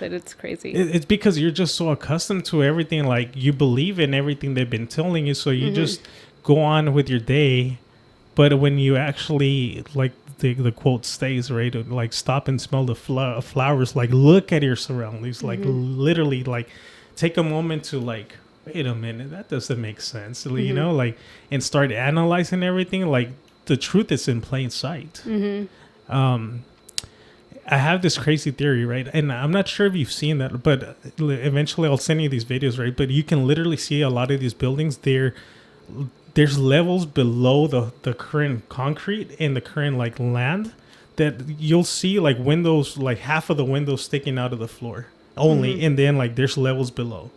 S1: it's crazy.
S2: It's because you're just so accustomed to everything. Like, you believe in everything they've been telling you, so you just go on with your day. But when you actually, like the quote stays, right, like, stop and smell the flowers, like, look at your surroundings, like, literally, like, take a moment to, like, wait a minute, that doesn't make sense, you know, like, and start analyzing everything. Like, the truth is in plain sight. I have this crazy theory, right? And I'm not sure if you've seen that, but eventually I'll send you these videos, right? But you can literally see a lot of these buildings. There's levels below the current concrete and the current like land that you'll see like windows, like half of the windows sticking out of the floor only. And then like there's levels below.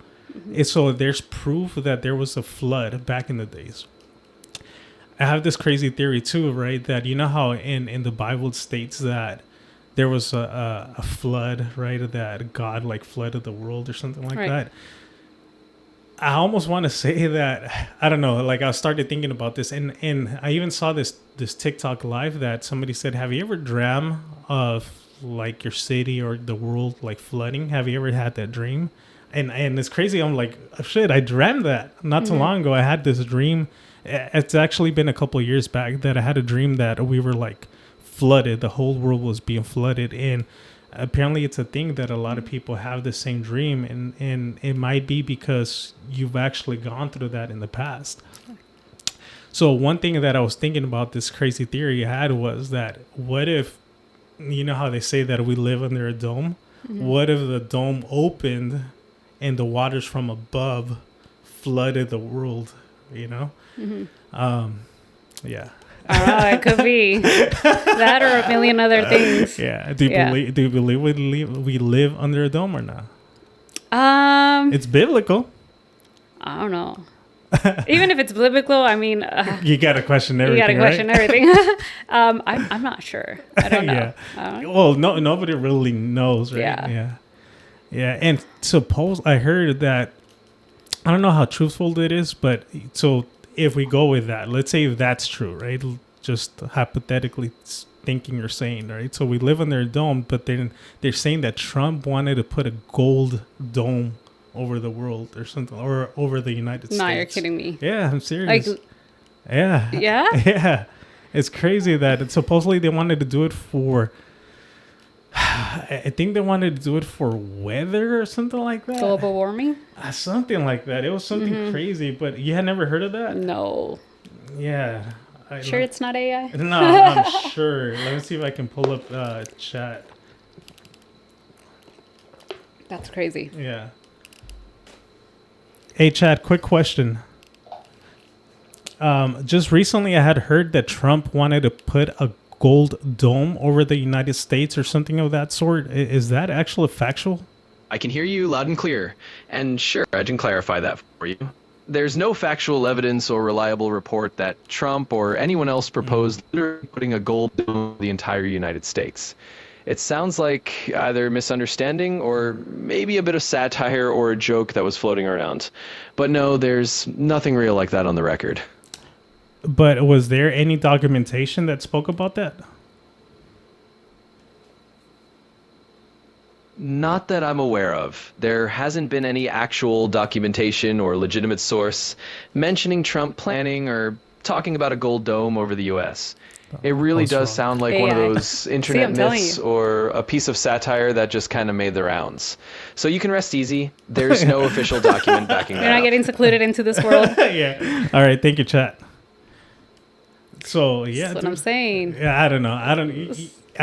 S2: And so there's proof that there was a flood back in the days. I have this crazy theory too, right? That, you know how in the Bible it states that there was a flood, right? That God like flooded the world or something like that. I almost want to say that, I don't know, like I started thinking about this and I even saw this TikTok live that somebody said, have you ever dreamt of like your city or the world like flooding? Have you ever had that dream? And it's crazy. I'm like, oh, shit, I dreamt that not too long ago. I had this dream. It's actually been a couple of years back that I had a dream that we were like flooded. The whole world was being flooded. And apparently it's a thing that a lot of people have the same dream. And it might be because you've actually gone through that in the past. So one thing that I was thinking about, this crazy theory I had, was that what if, you know how they say that we live under a dome? What if the dome opened and the waters from above flooded the world, you know? Yeah.
S1: Oh, it could be that or a million other things.
S2: Yeah. Do you believe we live under a dome or not? It's biblical.
S1: I don't know. Even if it's biblical, I mean,
S2: you got to question everything.
S1: You got to question everything. I'm not sure. I don't know.
S2: Well, nobody really knows, right? Yeah. And suppose I heard that, I don't know how truthful it is, but so if we go with that, let's say if that's true, right? Just hypothetically thinking or saying, right? So we live under a dome, but then they're saying that Trump wanted to put a gold dome over the world or something, or over the United States.
S1: No, you're kidding me.
S2: Yeah, I'm serious.
S1: Like,
S2: yeah. Yeah. It's crazy that supposedly they wanted to do it for, I think they wanted to do it for weather or something like that.
S1: Global warming?
S2: Something like that. It was something crazy, but you had never heard of that?
S1: No.
S2: Yeah.
S1: Sure, it's not AI.
S2: No, I'm sure. Let me see if I can pull up chat.
S1: That's crazy.
S2: Yeah. Hey, chat. Quick question. Just recently, I had heard that Trump wanted to put a gold dome over the United States or something of that sort. Is that actually factual?
S4: I can hear you loud and clear. And sure, I can clarify that for you. There's no factual evidence or reliable report that Trump or anyone else proposed literally putting a gold dome over the entire United States. It sounds like either misunderstanding or maybe a bit of satire or a joke that was floating around. But no, there's nothing real like that on the record.
S2: But was there any documentation that spoke about that?
S4: Not that I'm aware of. There hasn't been any actual documentation or legitimate source mentioning Trump planning or talking about a gold dome over the U.S. It really does sound like one of those internet myths or a piece of satire that just kind of made the rounds. So you can rest easy. There's no official document backing that
S1: You're not
S4: up.
S1: getting secluded into this world.
S2: Yeah. All right. Thank you, chat. So yeah,
S1: That's what I'm saying.
S2: Yeah, I don't know. I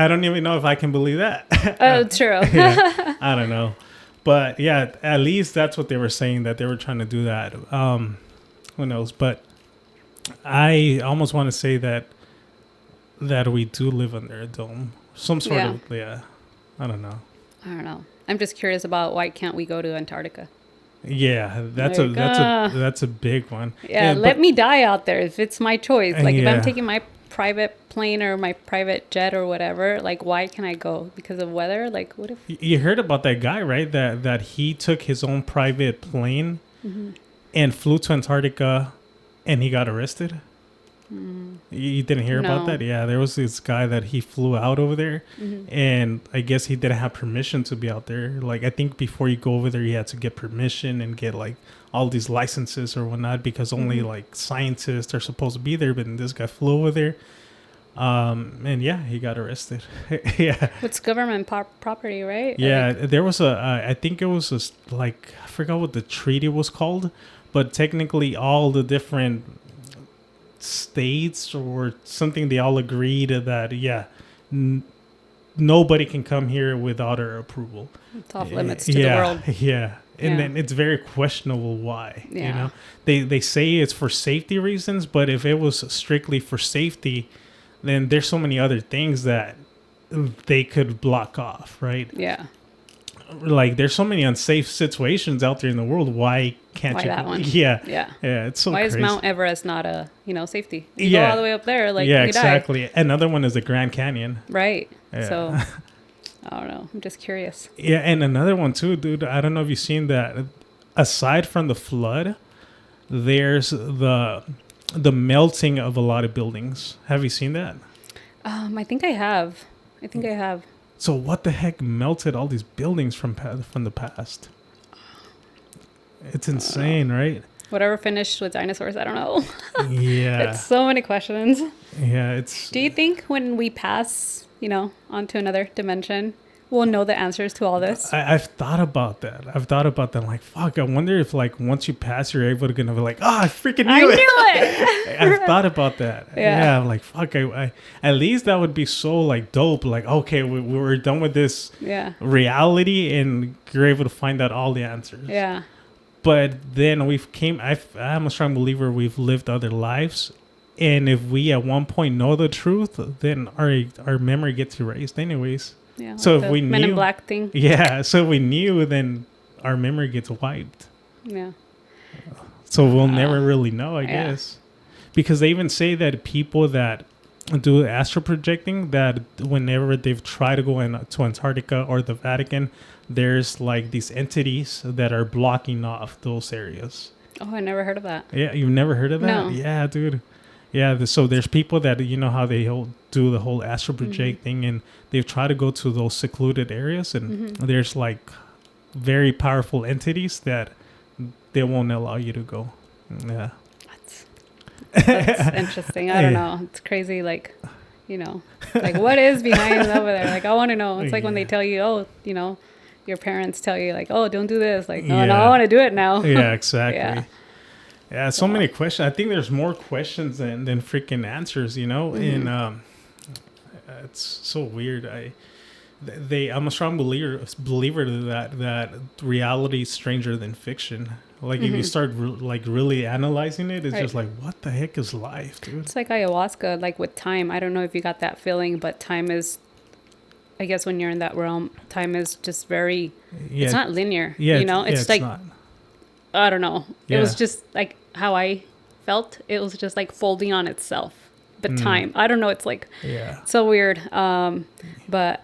S2: don't even know if I can believe that.
S1: Oh, true.
S2: Yeah, I don't know, but yeah, at least that's what they were saying, that they were trying to do that. Who knows? But I almost want to say that we do live under a dome, some sort of. Yeah, I don't know.
S1: I'm just curious about why can't we go to Antarctica?
S2: Yeah, that's a big one.
S1: Yeah, let me die out there if it's my choice. Like if I'm taking my private plane or my private jet or whatever, like why can I go? Because of weather? Like what if
S2: you heard about that guy, right? That he took his own private plane and flew to Antarctica and he got arrested? You didn't hear about that? Yeah, there was this guy that he flew out over there and I guess he didn't have permission to be out there. Like I think before you go over there you had to get permission and get like all these licenses or whatnot, because only like scientists are supposed to be there, but this guy flew over there. And yeah, he got arrested. Yeah.
S1: It's government property, right?
S2: Yeah, there was I think it was like, I forgot what the treaty was called, but technically all the different states or something, they all agreed that, nobody can come here without our approval.
S1: It's off limits to the world.
S2: Yeah. And then it's very questionable why. Yeah. You know, they say it's for safety reasons, but if it was strictly for safety, then there's so many other things that they could block off, right?
S1: Yeah.
S2: Like there's so many unsafe situations out there in the world. Why can't you?
S1: That one?
S2: Yeah.
S1: Yeah.
S2: Yeah. It's so
S1: Why
S2: crazy.
S1: is Mount Everest not a, safety? You go all the way up there, like you
S2: exactly.
S1: die.
S2: Another one is the Grand Canyon.
S1: Right.
S2: Yeah.
S1: So I don't know. I'm just curious.
S2: Yeah, and another one too, dude. I don't know if you've seen that. Aside from the flood, there's the melting of a lot of buildings. Have you seen that?
S1: I think I have.
S2: So what the heck melted all these buildings from the past? It's insane, right?
S1: Whatever finished with dinosaurs, I don't know.
S2: Yeah.
S1: It's so many questions.
S2: Yeah,
S1: Do you think when we pass, onto another dimension, we'll know the answers to all this?
S2: I've thought about that. I'm like, fuck, I wonder if like once you pass, you're able to be like, I freaking knew it. I've thought about that. Yeah. I'm like, fuck, I at least that would be so like dope. Like, okay, we're done with this reality and you're able to find out all the answers.
S1: Yeah.
S2: But then I'm a strong believer we've lived other lives. And if we at one point know the truth, then our memory gets erased anyways.
S1: Yeah,
S2: so
S1: like
S2: if we
S1: Men
S2: knew,
S1: in Black thing.
S2: Yeah, so if we knew, then our memory gets wiped.
S1: Yeah.
S2: So we'll never really know, I guess. Because they even say that people that do astral projecting, that whenever they've tried to go to Antarctica or the Vatican, there's like these entities that are blocking off those areas.
S1: Oh, I never heard of that.
S2: Yeah, you've never heard of that?
S1: No.
S2: Yeah, dude. Yeah, so there's people that, how they do the whole astral projecting, and they've tried to go to those secluded areas, and there's like very powerful entities that they won't allow you to go. Yeah.
S1: That's interesting. I don't know. It's crazy. Like, like what is behind over there? Like, I want to know. It's like when they tell you, your parents tell you like, oh, don't do this. Like, no, I want to do it now.
S2: Yeah, exactly. Yeah, so many questions. I think there's more questions than freaking answers, you know? And it's so weird. I'm a strong believer that reality is stranger than fiction. Like if you start really analyzing it, it's just like, what the heck is life, dude?
S1: It's like ayahuasca, like with time. I don't know if you got that feeling, but time is, I guess when you're in that realm, time is just very, it's not linear, you know? It's like, not. I don't know. It was just like how I felt. It was just like folding on itself. But time, I don't know. It's like, so weird. But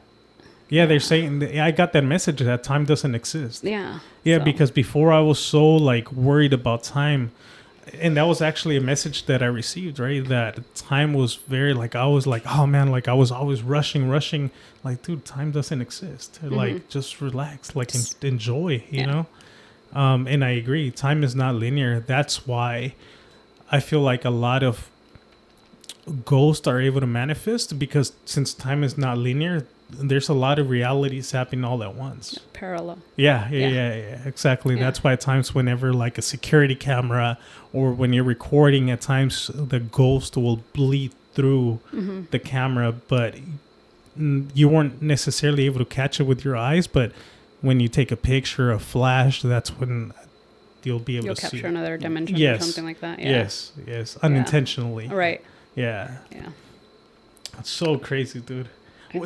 S2: yeah, they're saying, I got that message that time doesn't exist.
S1: Yeah.
S2: Yeah, because before I was so like worried about time. And that was actually a message that I received, right? That time was very like, I was like, oh man, like I was always rushing. Like, dude, time doesn't exist. Like, just relax, like enjoy, you know? And I agree. Time is not linear. That's why I feel like a lot of ghosts are able to manifest, because since time is not linear, there's a lot of realities happening all at once.
S1: Parallel.
S2: Yeah, exactly. Yeah. That's why at times whenever like a security camera or when you're recording, at times the ghost will bleed through the camera, but you weren't necessarily able to catch it with your eyes. But when you take a picture, a flash, that's when you'll be able to see. You'll
S1: capture another dimension or something like that. Yeah.
S2: Yes. Unintentionally.
S1: Right.
S2: Yeah. That's so crazy, dude.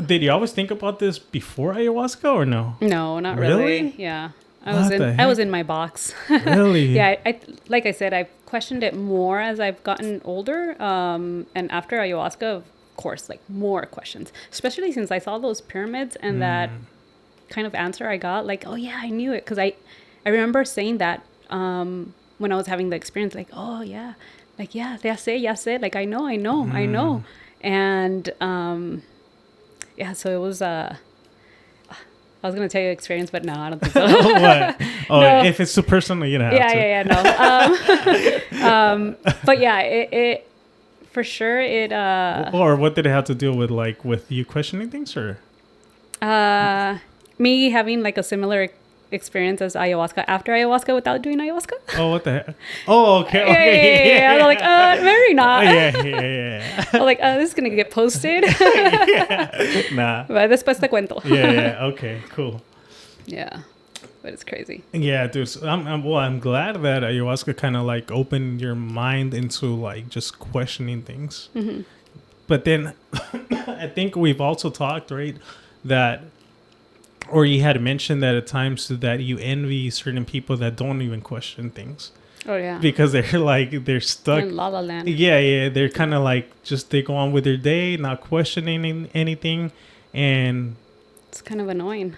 S2: Did you always think about this before ayahuasca or no?
S1: No, not really. Yeah. I was in my box.
S2: Really?
S1: Yeah. I like I said, I've questioned it more as I've gotten older. And after ayahuasca, of course, like more questions, especially since I saw those pyramids and that kind of answer I got, like, oh yeah, I knew it. Cause I remember saying that, when I was having the experience, like, oh yeah, like, yeah, ya sé, like, I know. And, yeah, so it was, I was going to tell you experience, but no, I don't think so.
S2: What? Oh,
S1: no.
S2: If it's too personal, you don't have to.
S1: No. But yeah, it for sure, it...
S2: Or what did it have to do with, like, with you questioning things, or?
S1: Me having, like, a similar experience as ayahuasca after ayahuasca without doing ayahuasca.
S2: Oh, what the heck? Oh, okay.
S1: Yeah. I was like, very not.
S2: Yeah.
S1: I was like, this is gonna get posted.
S2: Nah.
S1: But después te cuento.
S2: Yeah. Okay, cool.
S1: Yeah, but it's crazy.
S2: Yeah, dude. So I'm glad that ayahuasca kind of like opened your mind into like just questioning things. But then I think we've also talked, right, that. Or you had mentioned that at times that you envy certain people that don't even question things.
S1: Oh, yeah.
S2: Because they're stuck.
S1: In La La Land.
S2: Yeah. They're kind of like, they go on with their day, not questioning anything. And
S1: it's kind of annoying.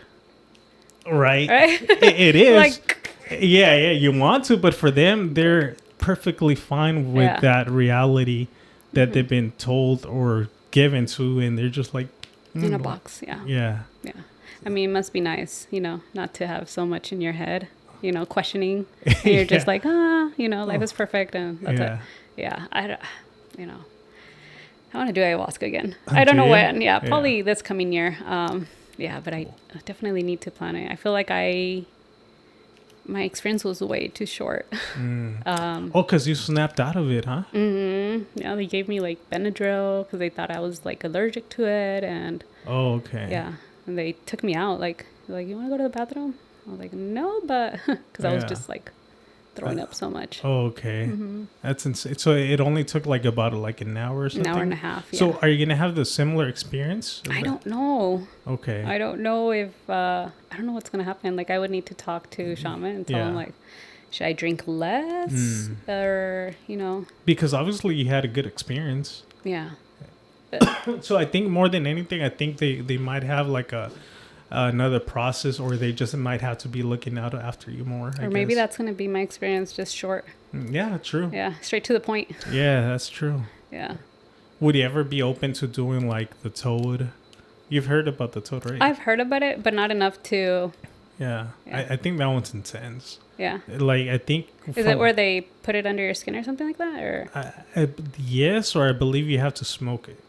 S2: Right? It is.
S1: Like,
S2: yeah. You want to, but for them, they're perfectly fine with that reality that they've been told or given to. And they're just like...
S1: in a box, Yeah. I mean, it must be nice, not to have so much in your head, questioning. And you're just like, life is perfect. And that's it. Yeah. I want to do ayahuasca again. I don't know when. Yeah, probably this coming year. But I definitely need to plan it. I feel like my experience was way too short.
S2: Because you snapped out of it, huh?
S1: Yeah, they gave me like Benadryl because they thought I was like allergic to it. And
S2: oh, okay.
S1: Yeah. And they took me out, like, you want to go to the bathroom? I was like, no, but because I was just like throwing up so much.
S2: Oh, okay. That's insane. So it only took like about like an hour or something?
S1: An hour and a half, yeah.
S2: So are you going to have the similar experience?
S1: I don't know.
S2: Okay.
S1: I don't know if, I don't know what's going to happen. Like, I would need to talk to Shaman and tell him, like, should I drink less? Or,
S2: Because obviously you had a good experience.
S1: Yeah.
S2: So I think more than anything, I think they might have like another process, or they just might have to be looking out after you more.
S1: Or maybe that's going to be my experience, just short.
S2: Yeah, true.
S1: Yeah, straight to the point.
S2: Yeah, that's true.
S1: Yeah.
S2: Would you ever be open to doing like the toad? You've heard about the toad, right?
S1: I've heard about it, but not enough to...
S2: Yeah. I think that one's intense.
S1: Yeah.
S2: Like, I think...
S1: Is it where they put it under your skin or something like that? Or
S2: yes, or I believe you have to smoke it.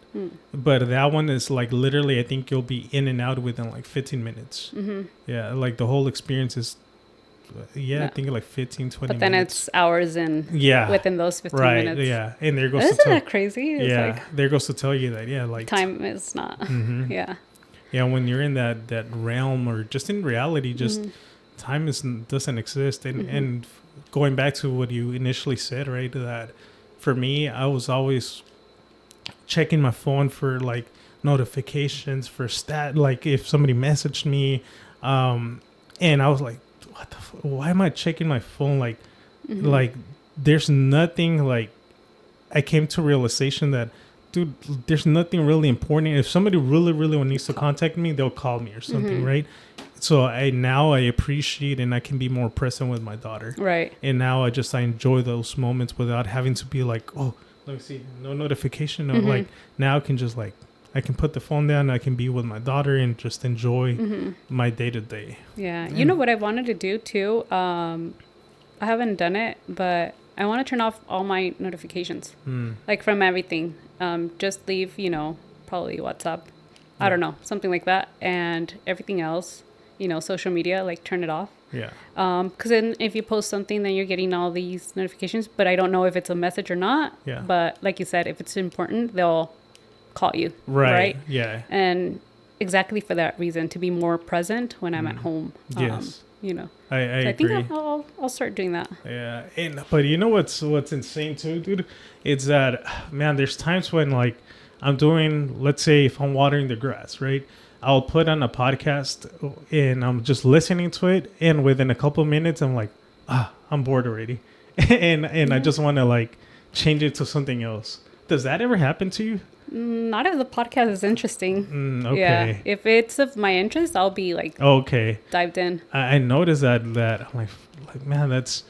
S2: But that one is like literally, I think you'll be in and out within like 15 minutes. Yeah, like the whole experience is I think like 15, 20
S1: But then
S2: minutes.
S1: it's hours in.
S2: Yeah.
S1: Within those 15
S2: right,
S1: minutes.
S2: yeah. And there goes
S1: Isn't
S2: to tell,
S1: that crazy? It's
S2: yeah,
S1: like
S2: there goes to tell you that, like
S1: time is not.
S2: Mhm.
S1: Yeah.
S2: Yeah, when you're in that realm or just in reality, just time doesn't exist. And going back to what you initially said, right, that for me, I was always checking my phone for like notifications for like if somebody messaged me, and I was like, what the why am I checking my phone? Like there's nothing. Like I came to realization that, dude, there's nothing really important. If somebody really needs to contact me, they'll call me or something, right? So I appreciate and I can be more present with my daughter.
S1: Right.
S2: And now I enjoy those moments without having to be like, oh, let me see, no notification. No, like now I can just like, I can put the phone down. I can be with my daughter and just enjoy my day to day.
S1: Yeah. You know what I wanted to do too? I haven't done it, but I want to turn off all my notifications, like from everything. Just leave, probably WhatsApp. I don't know, something like that. And everything else, social media, like turn it off.
S2: Yeah.
S1: Because then if you post something, then you're getting all these notifications, but I don't know if it's a message or not.
S2: Yeah.
S1: But like you said, if it's important, they'll call you.
S2: Right. Yeah.
S1: And exactly for that reason, to be more present when I'm at home.
S2: Yes.
S1: I
S2: so
S1: agree.
S2: I think
S1: I'll start doing that.
S2: Yeah. But you know what's insane too, dude? It's that, man, there's times when like I'm doing, let's say if I'm watering the grass, right? I'll put on a podcast and I'm just listening to it. And within a couple of minutes, I'm like, I'm bored already. and I just want to like change it to something else. Does that ever happen to you?
S1: Not if the podcast is interesting.
S2: Okay.
S1: Yeah. If it's of my interest, I'll be like dived in.
S2: I noticed that I'm like, man, that's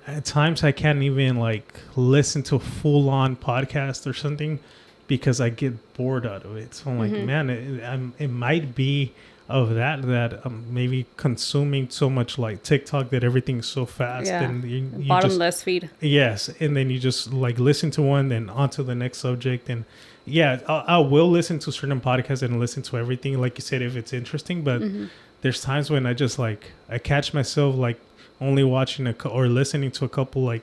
S2: at times I can't even like listen to a full on podcast or something because I get bored out of it. So I'm like, man, it might be of that I'm maybe consuming so much like TikTok that everything's so fast.
S1: Yeah.
S2: And you
S1: Bottomless feed.
S2: Yes. And then you just like listen to one, then on to the next subject. And yeah, I will listen to certain podcasts and listen to everything, like you said, if it's interesting. But there's times when I just like, I catch myself like only watching or listening to a couple like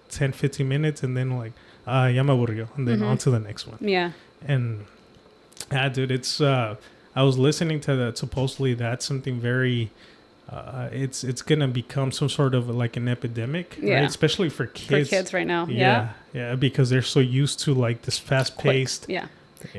S2: 10, 15 minutes and then like, ya me aburrió, and then on to the next one.
S1: Yeah.
S2: And dude, it's, I was listening to that. Supposedly that's something very, it's going to become some sort of like an epidemic, right? Especially for kids.
S1: For kids right now.
S2: Yeah. Because they're so used to like this fast paced.
S1: Yeah.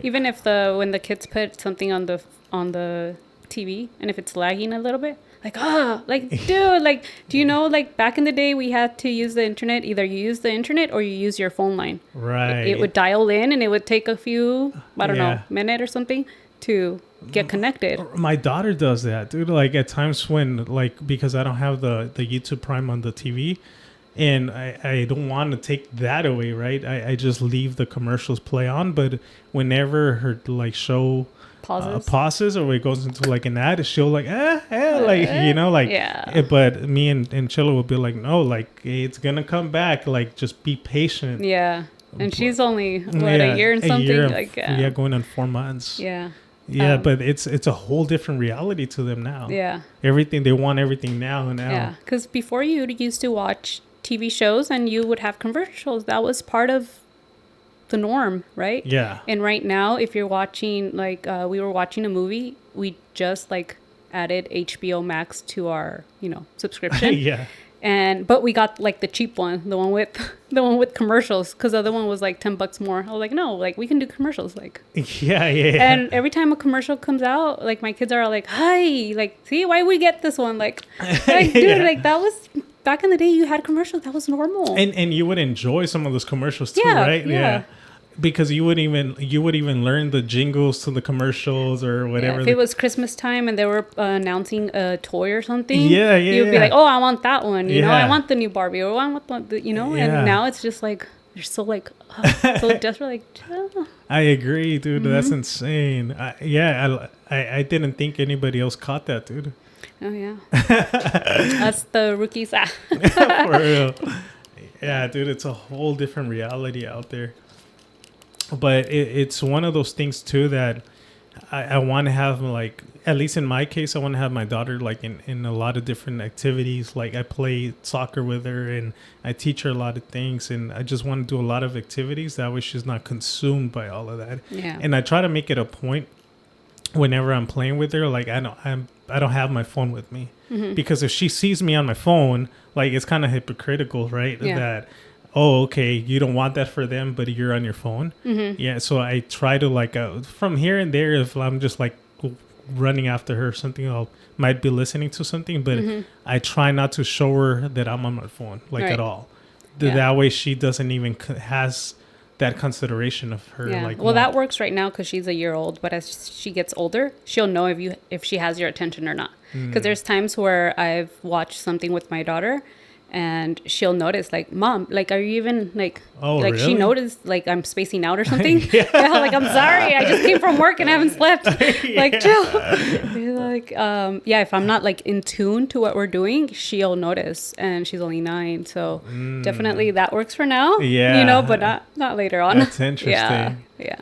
S1: Even if when the kids put something on the TV and if it's lagging a little bit, dude, like, do you know, like back in the day we had to use the internet, either you use the internet or you use your phone line.
S2: Right.
S1: It would dial in and it would take a few, minute or something to get connected.
S2: My daughter does that, dude. Like at times when like, because I don't have the YouTube Prime on the TV and I don't want to take that away, right? I just leave the commercials play on, but whenever her like show pauses or it goes into like an ad, she'll like but me and Chilla will be like, no, like it's gonna come back, like just be patient.
S1: Yeah. And she's only a year and something,
S2: going on 4 months.
S1: Yeah,
S2: but it's a whole different reality to them now.
S1: Yeah,
S2: they want everything now.
S1: Yeah, because before you used to watch TV shows and you would have commercials. That was part of the norm, right?
S2: Yeah.
S1: And right now, if you're watching, like we were watching a movie, we just like added HBO Max to our subscription.
S2: Yeah.
S1: But we got like the cheap one, the one with commercials, because the other one was like $10 more. I was like, no, like we can do commercials, like.
S2: Yeah.
S1: And every time a commercial comes out, like my kids are like, "Hi, like, see, why we get this one?" Like dude, like that was back in the day. You had commercials, that was normal.
S2: And you would enjoy some of those commercials too,
S1: yeah,
S2: right?
S1: Yeah.
S2: Because you would even learn the jingles to the commercials or whatever.
S1: Yeah, if it was Christmas time and they were announcing a toy or something,
S2: you
S1: would be like, "Oh, I want that one." You know, I want the new Barbie, or I want the, And now it's just like they're so like so desperate. Like, oh.
S2: I agree, dude. That's insane. I didn't think anybody else caught that, dude.
S1: Oh yeah, that's the rookies.
S2: For real. Yeah, dude, it's a whole different reality out there. But it's one of those things too that I want to have, like, at least in my case, I want to have my daughter like in a lot of different activities. Like I play soccer with her and I teach her a lot of things, and I just want to do a lot of activities. That way she's not consumed by all of that.
S1: Yeah.
S2: And I try to make it a point whenever I'm playing with her, like I don't have my phone with me, because if she sees me on my phone, like it's kind of hypocritical, right?
S1: Yeah.
S2: That, oh, okay, you don't want that for them, but you're on your phone. Yeah, so I try to like from here and there, if I'm just like running after her or something, I might be listening to something, but I try not to show her that I'm on my phone, like at all. That way she doesn't even has that consideration of her.
S1: Yeah.
S2: Like,
S1: well, that works right now because she's a year old, but as she gets older, she'll know if she has your attention or not. Because there's times where I've watched something with my daughter and she'll notice, like, Mom, like, are you even like, like,
S2: really?
S1: she noticed like I'm spacing out or something. Yeah, like, I'm sorry, I just came from work and I haven't slept. Like, chill. Like, yeah, if I'm not like in tune to what we're doing, she'll notice, and she's only 9, so definitely that works for now.
S2: Yeah,
S1: you know, but not later on.
S2: That's interesting.
S1: Yeah.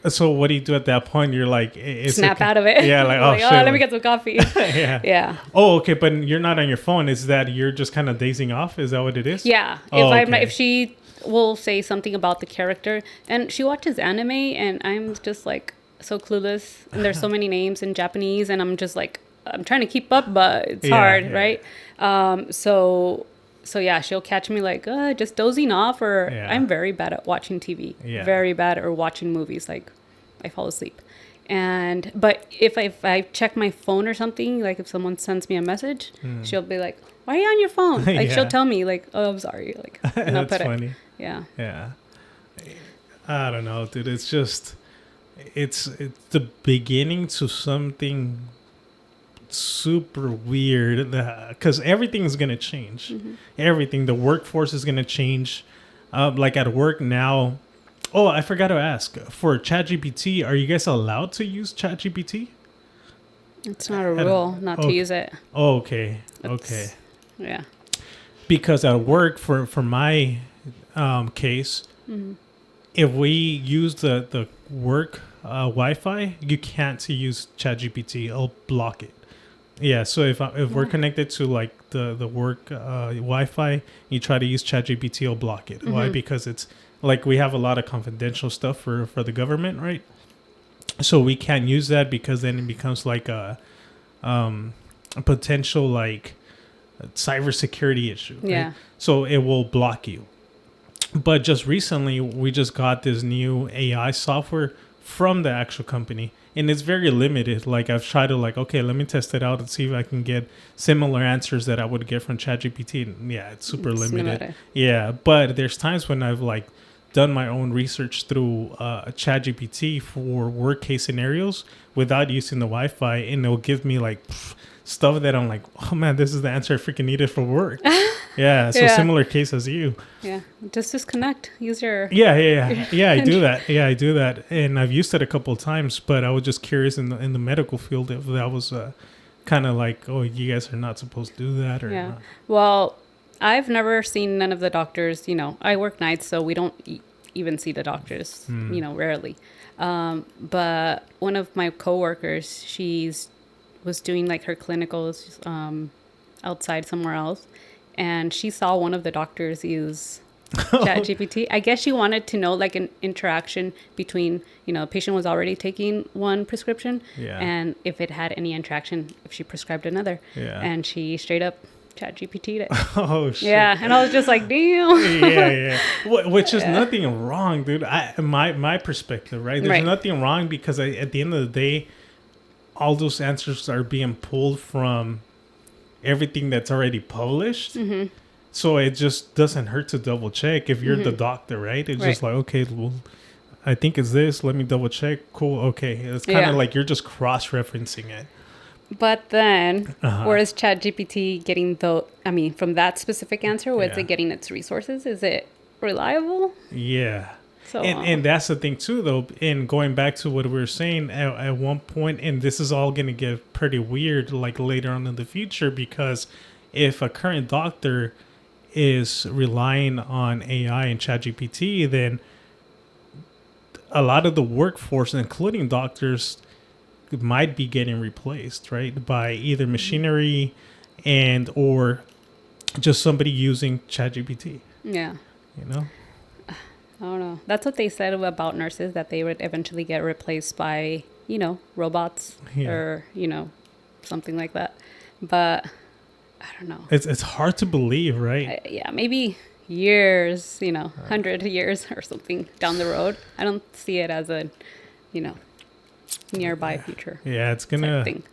S2: So what do you do at that point? You're like,
S1: Snap out of it.
S2: Yeah, like, oh, shit,
S1: let me get some coffee.
S2: Yeah. Oh, okay, but you're not on your phone. Is that you're just kind of dazing off? Is that what it is?
S1: Yeah. If she will say something about the character, and she watches anime, and I'm just like so clueless, and there's so many names in Japanese, and I'm just like, I'm trying to keep up, but it's hard, right? So yeah, she'll catch me like just dozing off, or I'm very bad at watching TV. Very bad, or watching movies. Like I fall asleep. But if I check my phone or something, like if someone sends me a message, she'll be like, "Why are you on your phone?" Like she'll tell me like, "Oh, I'm sorry." Like
S2: that's funny.
S1: Yeah.
S2: Yeah. I don't know, dude. It's just it's the beginning to something super weird, because everything is going to change. Everything, the workforce is going to change. Like at work now. Oh, I forgot to ask, for ChatGPT, are you guys allowed to use ChatGPT?
S1: It's not a rule not to use it.
S2: Oh, okay. Okay.
S1: Yeah.
S2: Because at work, for my case, if we use the work Wi-Fi, you can't use ChatGPT. It'll block it. Yeah, so if we're connected to like the work Wi-Fi, you try to use ChatGPT, it'll block it. Why? Because it's like we have a lot of confidential stuff for the government, right? So we can't use that, because then it becomes like a potential like cybersecurity issue. Right?
S1: Yeah.
S2: So it will block you. But just recently, we just got this new AI software from the actual company, and it's very limited. Like I've tried to like, okay, let me test it out and see if I can get similar answers that I would get from ChatGPT. And yeah, it's super limited. Yeah, but there's times when I've like done my own research through ChatGPT for work case scenarios without using the Wi-Fi, and it'll give me like stuff that I'm like, oh man, this is the answer I freaking needed for work. Yeah, so similar case as you.
S1: Yeah, just disconnect. Use your...
S2: Yeah, I do that. Yeah, I do that. And I've used it a couple of times, but I was just curious in the medical field if that was kind of like, oh, you guys are not supposed to do that, or not.
S1: Well, I've never seen none of the doctors. You know, I work nights, so we don't even see the doctors, you know, rarely. But one of my coworkers, was doing like her clinicals outside somewhere else, and she saw one of the doctors use ChatGPT. I guess she wanted to know like an interaction between, you know, a patient was already taking one prescription, and if it had any interaction if she prescribed another. And she straight up ChatGPT'd it. Oh shit. Yeah, and I was just like, damn.
S2: Which is nothing wrong, dude. My perspective, right? There's nothing wrong, because at the end of the day, all those answers are being pulled from everything that's already published. So it just doesn't hurt to double check if you're the doctor, right? It's just like, okay, well, I think it's this. Let me double check. Cool. Okay. It's kind of like you're just cross-referencing it.
S1: But then, where is ChatGPT getting from that specific answer, where is it getting its resources? Is it reliable?
S2: Yeah. So, and that's the thing too, though. And going back to what we were saying at one point, and this is all going to get pretty weird, like later on in the future, because if a current doctor is relying on AI and ChatGPT, then a lot of the workforce, including doctors, might be getting replaced, right, by either machinery and or just somebody using ChatGPT.
S1: Yeah.
S2: You know?
S1: I don't know. That's what they said about nurses, that they would eventually get replaced by, robots or, something like that. But I don't know.
S2: It's hard to believe, right?
S1: Maybe years, 100 years or something down the road. I don't see it as a, nearby future.
S2: Yeah, it's gonna.
S1: Thing.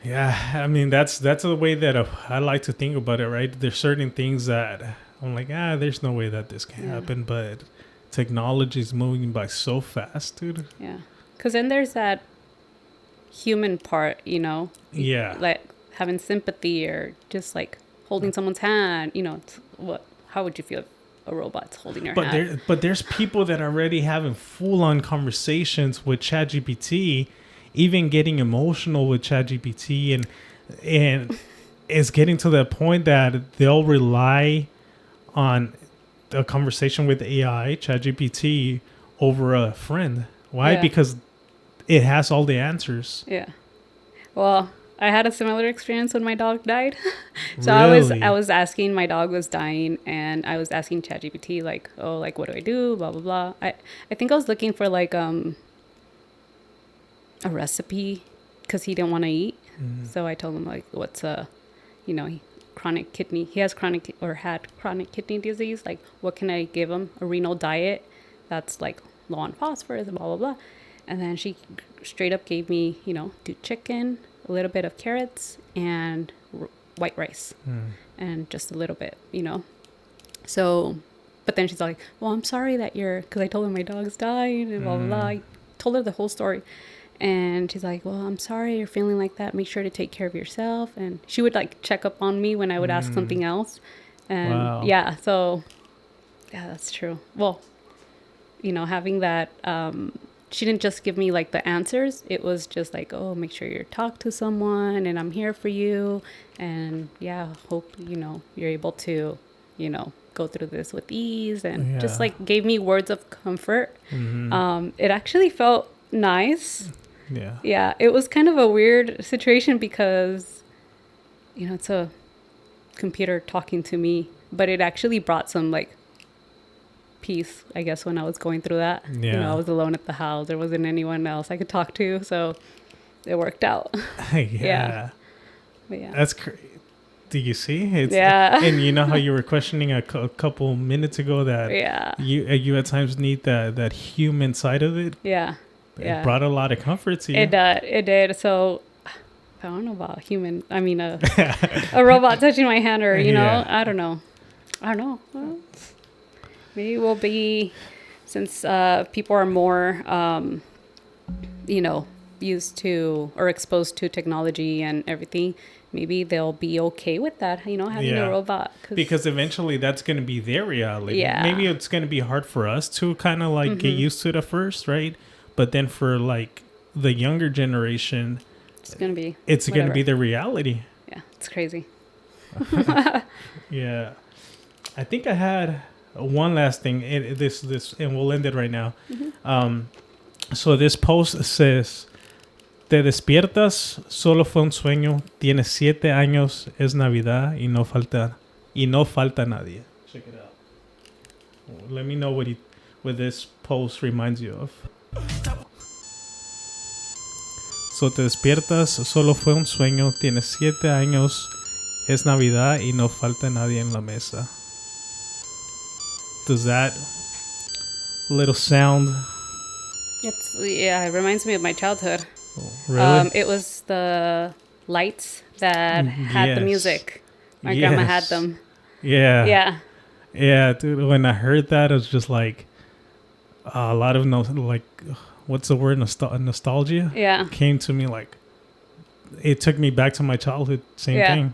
S2: Yeah, I mean that's the way that I like to think about it, right? There's certain things that I'm like, there's no way that this can happen, but technology is moving by so fast, dude.
S1: Yeah, because then there's that human part,
S2: Yeah,
S1: like having sympathy or just like holding someone's hand. How would you feel if a robot's holding your hand?
S2: But there's people that are already having full-on conversations with ChatGPT, even getting emotional with ChatGPT, and it's getting to the point that they'll rely on a conversation with AI, ChatGPT, over a friend. Why?
S1: Yeah.
S2: Because it has all the answers.
S1: Yeah. Well, I had a similar experience when my dog died. So
S2: Really?
S1: I was asking, my dog was dying, and I was asking ChatGPT what do I do? Blah blah blah. I think I was looking for a recipe because he didn't want to eat. So I told him what's chronic kidney. He has had chronic kidney disease. Like, what can I give him? A renal diet that's low on phosphorus, blah blah blah. And then she straight up gave me, do chicken, a little bit of carrots, and white rice, and just a little bit, So, but then she's like, well, I'm sorry that because I told her my dog's dying and blah, blah, blah. I told her the whole story. And she's like, well, I'm sorry you're feeling like that. Make sure to take care of yourself. And she would check up on me when I would ask something else. And
S2: Wow.
S1: So that's true. Well, having that, she didn't just give me the answers. It was just make sure you talk to someone, and I'm here for you. And hope, you're able to, go through this with ease, and just gave me words of comfort. It actually felt nice.
S2: Yeah.
S1: Yeah. It was kind of a weird situation because, it's a computer talking to me, but it actually brought some peace, I guess, when I was going through that. I was alone at the house. There wasn't anyone else I could talk to, so it worked out.
S2: Yeah.
S1: But yeah.
S2: That's crazy. Do you see?
S1: Yeah.
S2: And you know how you were questioning a couple minutes ago that you at times need that human side of it?
S1: Yeah.
S2: It brought a lot of comfort to you.
S1: It did. So I don't know about human. I mean, a robot touching my hand, or I don't know. Well, maybe we'll be, since people are more, used to or exposed to technology and everything. Maybe they'll be okay with that, having a robot.
S2: Because eventually that's going to be their reality.
S1: Yeah.
S2: Maybe it's going to be hard for us to kind of get used to it at first, right? But then for the younger generation,
S1: it's going to be
S2: the reality.
S1: Yeah, it's crazy.
S2: Yeah. I think I had one last thing. This, and we'll end it right now. So this post says, te despiertas, solo fue un sueño, tienes 7 años, es Navidad y no falta nadie. Check it out. Let me know what this post reminds you of. So te despiertas, solo fue un sueño, tienes 7 años, es Navidad y no falta nadie en la mesa. Does that little sound?
S1: It reminds me of my childhood.
S2: Oh, really?
S1: It was the lights that had the music. My grandma had them.
S2: Yeah.
S1: Yeah.
S2: Yeah, dude. When I heard that, it was just a lot of what's the word? Nostalgia.
S1: Yeah.
S2: Came to me it took me back to my childhood. Same thing.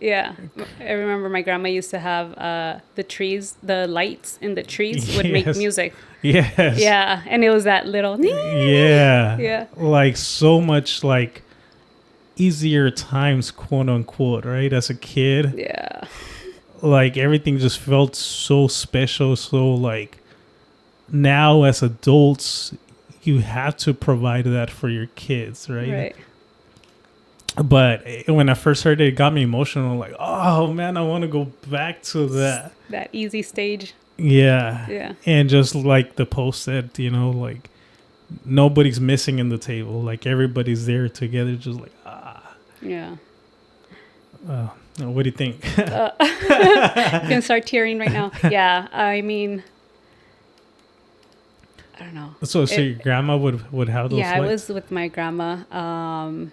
S1: Yeah. I remember my grandma used to have the lights in the trees would make music.
S2: Yes.
S1: Yeah. And it was that little.
S2: Yeah.
S1: Yeah.
S2: So much easier times, quote unquote, right? As a kid.
S1: Yeah.
S2: Everything just felt so special. So now as adults, you have to provide that for your kids, right?
S1: Right.
S2: But when I first heard it, it got me emotional. Like, oh man, I want to go back to that.
S1: That easy stage.
S2: Yeah.
S1: Yeah.
S2: And just like the post said, you know, like nobody's missing in the table. Like everybody's there together, just like,
S1: Yeah.
S2: What do you think?
S1: I'm gonna start tearing right now. Yeah. I mean, I don't know.
S2: So your grandma would have those?
S1: Yeah, I
S2: lights?
S1: was with my grandma.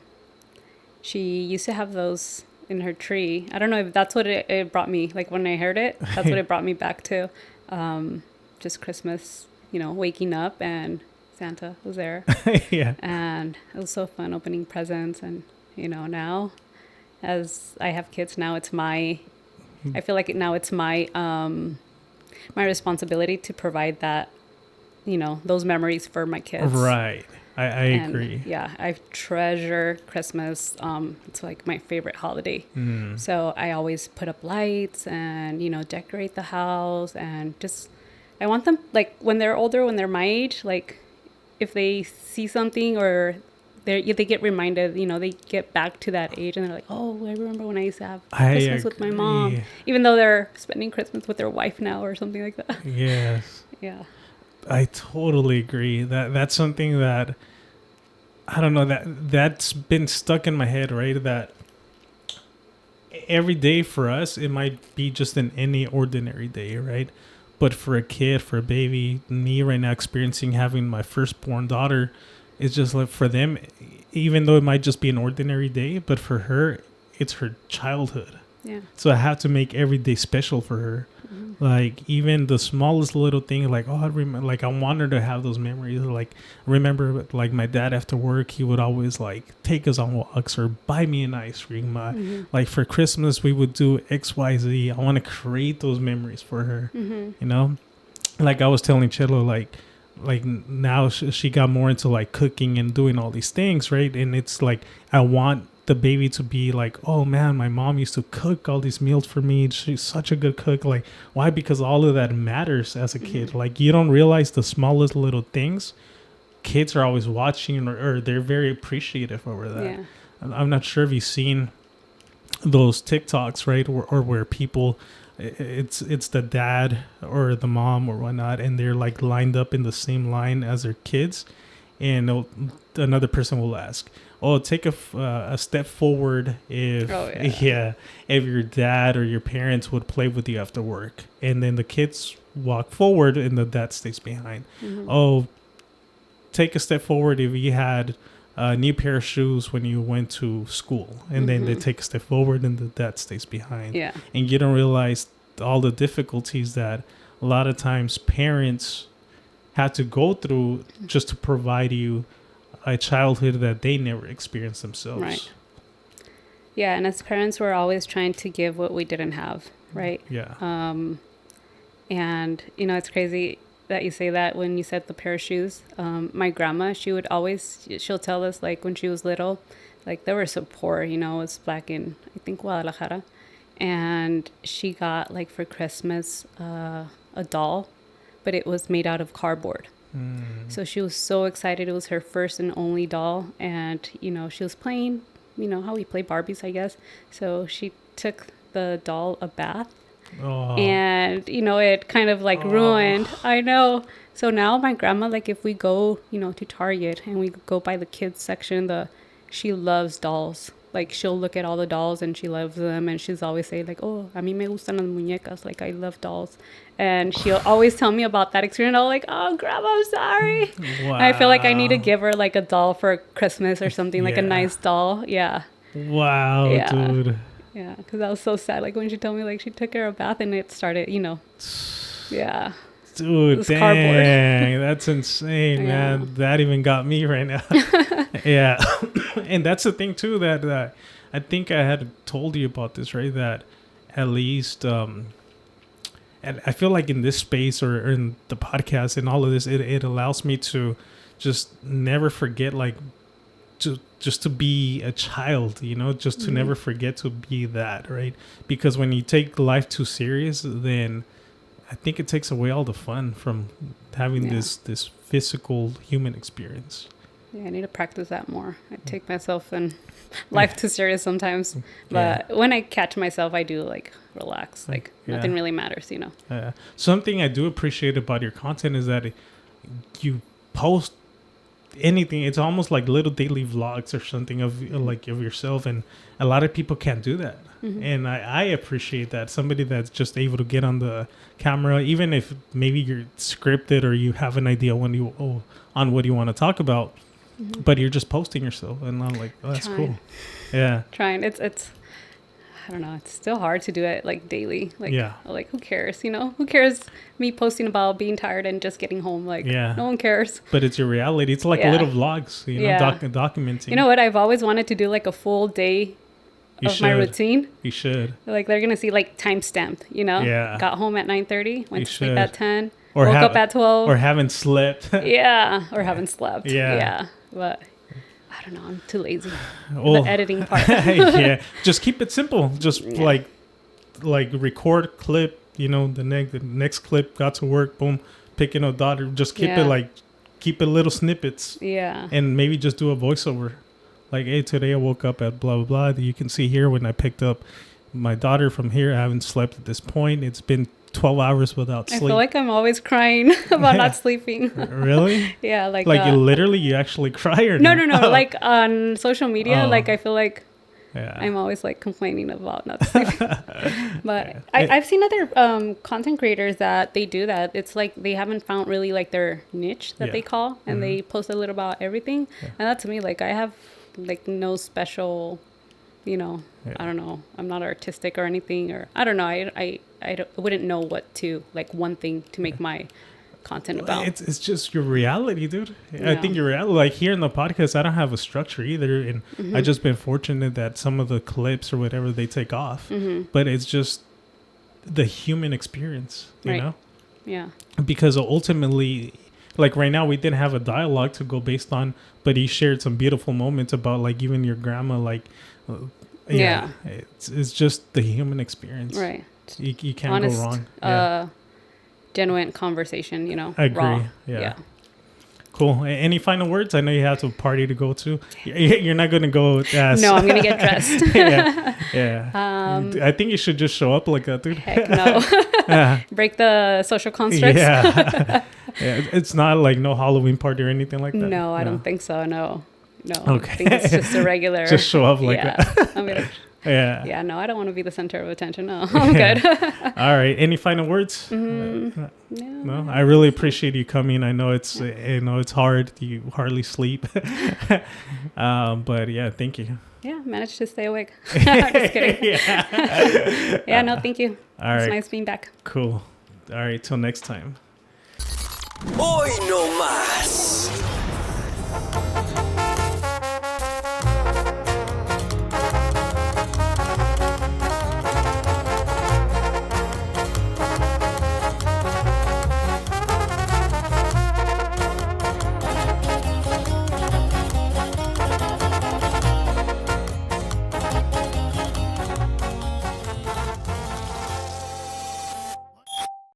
S1: She used to have those in her tree. I don't know if that's what it brought me. Like when I heard it, that's what it brought me back to. Just Christmas, you know, waking up and Santa was there.
S2: Yeah.
S1: And it was so fun opening presents. And, you know, now as I have kids now, I feel like now it's my responsibility to provide that, you know, those memories for my kids.
S2: Right. I agree.
S1: Yeah, I treasure Christmas. It's like my favorite holiday. So I always put up lights and, you know, decorate the house, and just, I want them, like when they're older, when they're my age, like if they see something or they get reminded, you know, they get back to that age and they're like, oh, I remember when I used to have Christmas with my mom, even though they're spending Christmas with their wife now or something like that.
S2: Yes.
S1: Yeah.
S2: I totally agree. That's something that, I don't know, that's been stuck in my head, right? That every day for us, it might be just any ordinary day, right? But for a kid, for a baby, me right now experiencing having my firstborn daughter, it's just like for them, even though it might just be an ordinary day, but for her, it's her childhood.
S1: Yeah.
S2: So I have to make every day special for her. Like even the smallest little thing, like, oh, I remember, like I want her to have those memories. Like remember, like my dad after work, he would always like take us on walks or buy me an ice cream. Like for Christmas, we would do XYZ. I want to create those memories for her. You know, like I was telling Chelo, like now she got more into like cooking and doing all these things, right? And it's like I want the baby to be like, oh man, my mom used to cook all these meals for me. She's such a good cook. Like, why? Because all of that matters as a kid. Like, you don't realize the smallest little things. Kids are always watching, or they're very appreciative over that.
S1: Yeah.
S2: I'm not sure if you've seen those TikToks, right? Or where people, it's the dad or the mom or whatnot, and they're like lined up in the same line as their kids, and another person will ask, oh, take a step forward if if your dad or your parents would play with you after work. And then the kids walk forward and the dad stays behind. Oh, take a step forward if you had a new pair of shoes when you went to school. And then they take a step forward and the dad stays behind.
S1: Yeah.
S2: And you don't realize all the difficulties that a lot of times parents have to go through just to provide you a childhood that they never experienced themselves.
S1: Right. Yeah, and as parents, we're always trying to give what we didn't have, right?
S2: Yeah.
S1: And, you know, it's crazy that you say that when you said the pair of shoes. My grandma, she'll tell us, like, when she was little, like, they were so poor, you know, it was back in, I think, Guadalajara. And she got, like, for Christmas, a doll, but it was made out of cardboard. So she was so excited. It was her first and only doll. And, you know, she was playing, you know, how we play Barbies, I guess. So she took the doll a bath. And, you know, it kind of like ruined. I know. So now my grandma, like if we go, you know, to Target and we go by the kids section, she loves dolls. Like she'll look at all the dolls and she loves them, and she's always saying like, oh, a mí me gustan las muñecas, like I love dolls. And she'll always tell me about that experience. I'm like, oh, grandma, I'm sorry.
S2: Wow.
S1: I feel like I need to give her like a doll for Christmas or something, like a nice doll. Yeah.
S2: Wow, dude.
S1: Yeah, because that was so sad. Like when she told me like she took her a bath and it started, you know. Yeah.
S2: Dude, dang, cardboard. That's insane, man. That even got me right now. Yeah. And that's the thing too, that I think I had told you about this, right? That at least, and I feel like in this space or in the podcast and all of this, it allows me to just never forget, like, just to be a child, you know, just to never forget to be that, right? Because when you take life too serious, then I think it takes away all the fun from having this physical human experience.
S1: Yeah, I need to practice that more. I take myself and life too serious sometimes. But when I catch myself, I do like relax. Like nothing really matters, you know.
S2: Something I do appreciate about your content is that you post anything. It's almost like little daily vlogs or something of yourself, and a lot of people can't do that. And I appreciate that. Somebody that's just able to get on the camera, even if maybe you're scripted or you have an idea on what you want to talk about, but you're just posting yourself, and I'm like, oh, that's cool. Yeah,
S1: trying. It's I don't know. It's still hard to do it like daily. Like, like who cares? You know, who cares? Me posting about being tired and just getting home. Like, no one cares.
S2: But it's your reality. It's like little vlogs, you know, documenting.
S1: You know what? I've always wanted to do like a full day of my routine.
S2: You should.
S1: Like they're gonna see like time stamped. You know. Yeah. Got home at 9:30. Went to sleep at 10.
S2: Or
S1: woke up at 12.
S2: Or haven't slept.
S1: Or haven't slept. Yeah. But I don't know. I'm too lazy. The editing part.
S2: Just keep it simple. Just like record, clip. You know, the next clip. Got to work. Boom. Picking a daughter. Just keep it little snippets. Yeah. And maybe just do a voiceover. Like, hey, today I woke up at blah blah blah. You can see here when I picked up my daughter from here. I haven't slept at this point. It's been 12 hours without sleep.
S1: I feel like I'm always crying about not sleeping.
S2: Really?
S1: Yeah, like
S2: you actually cry or
S1: no? Like on social media, like I feel like I'm always like complaining about not sleeping. But I've seen other content creators that they do that. It's like they haven't found really like their niche that they call, and they post a little about everything. And that to me, like I have like no special, you know, I don't know. I'm not artistic or anything, or I don't know. I wouldn't know what to like one thing to make my content about.
S2: It's just your reality, dude. I think your reality. Like here in the podcast, I don't have a structure either, and I just been fortunate that some of the clips or whatever they take off, but it's just the human experience, you know. Yeah. Because ultimately, like right now, we didn't have a dialogue to go based on, but he shared some beautiful moments about like even your grandma, like. It's just the human experience, right? You can't
S1: honest,
S2: go wrong.
S1: Genuine conversation, you know.
S2: I agree.
S1: Raw.
S2: Yeah. Cool. Any final words? I know you have a party to go to. You're not going to go.
S1: No, I'm going to get dressed.
S2: I think you should just show up like that, dude.
S1: Heck no. Break the social constructs.
S2: It's not like no Halloween party or anything like that.
S1: No, I don't think so. No. Okay. I think it's just a regular.
S2: Just show up like that.
S1: I'm gonna. Yeah. No, I don't want to be the center of attention. No, I'm good.
S2: All right. Any final words? No. I really appreciate you coming. I know it's hard. You hardly sleep. But yeah, thank you.
S1: Yeah, managed to stay awake. Just kidding. No, thank you.
S2: All right.
S1: It's nice being back.
S2: Cool. All right. Till next time.
S5: Hoy no más.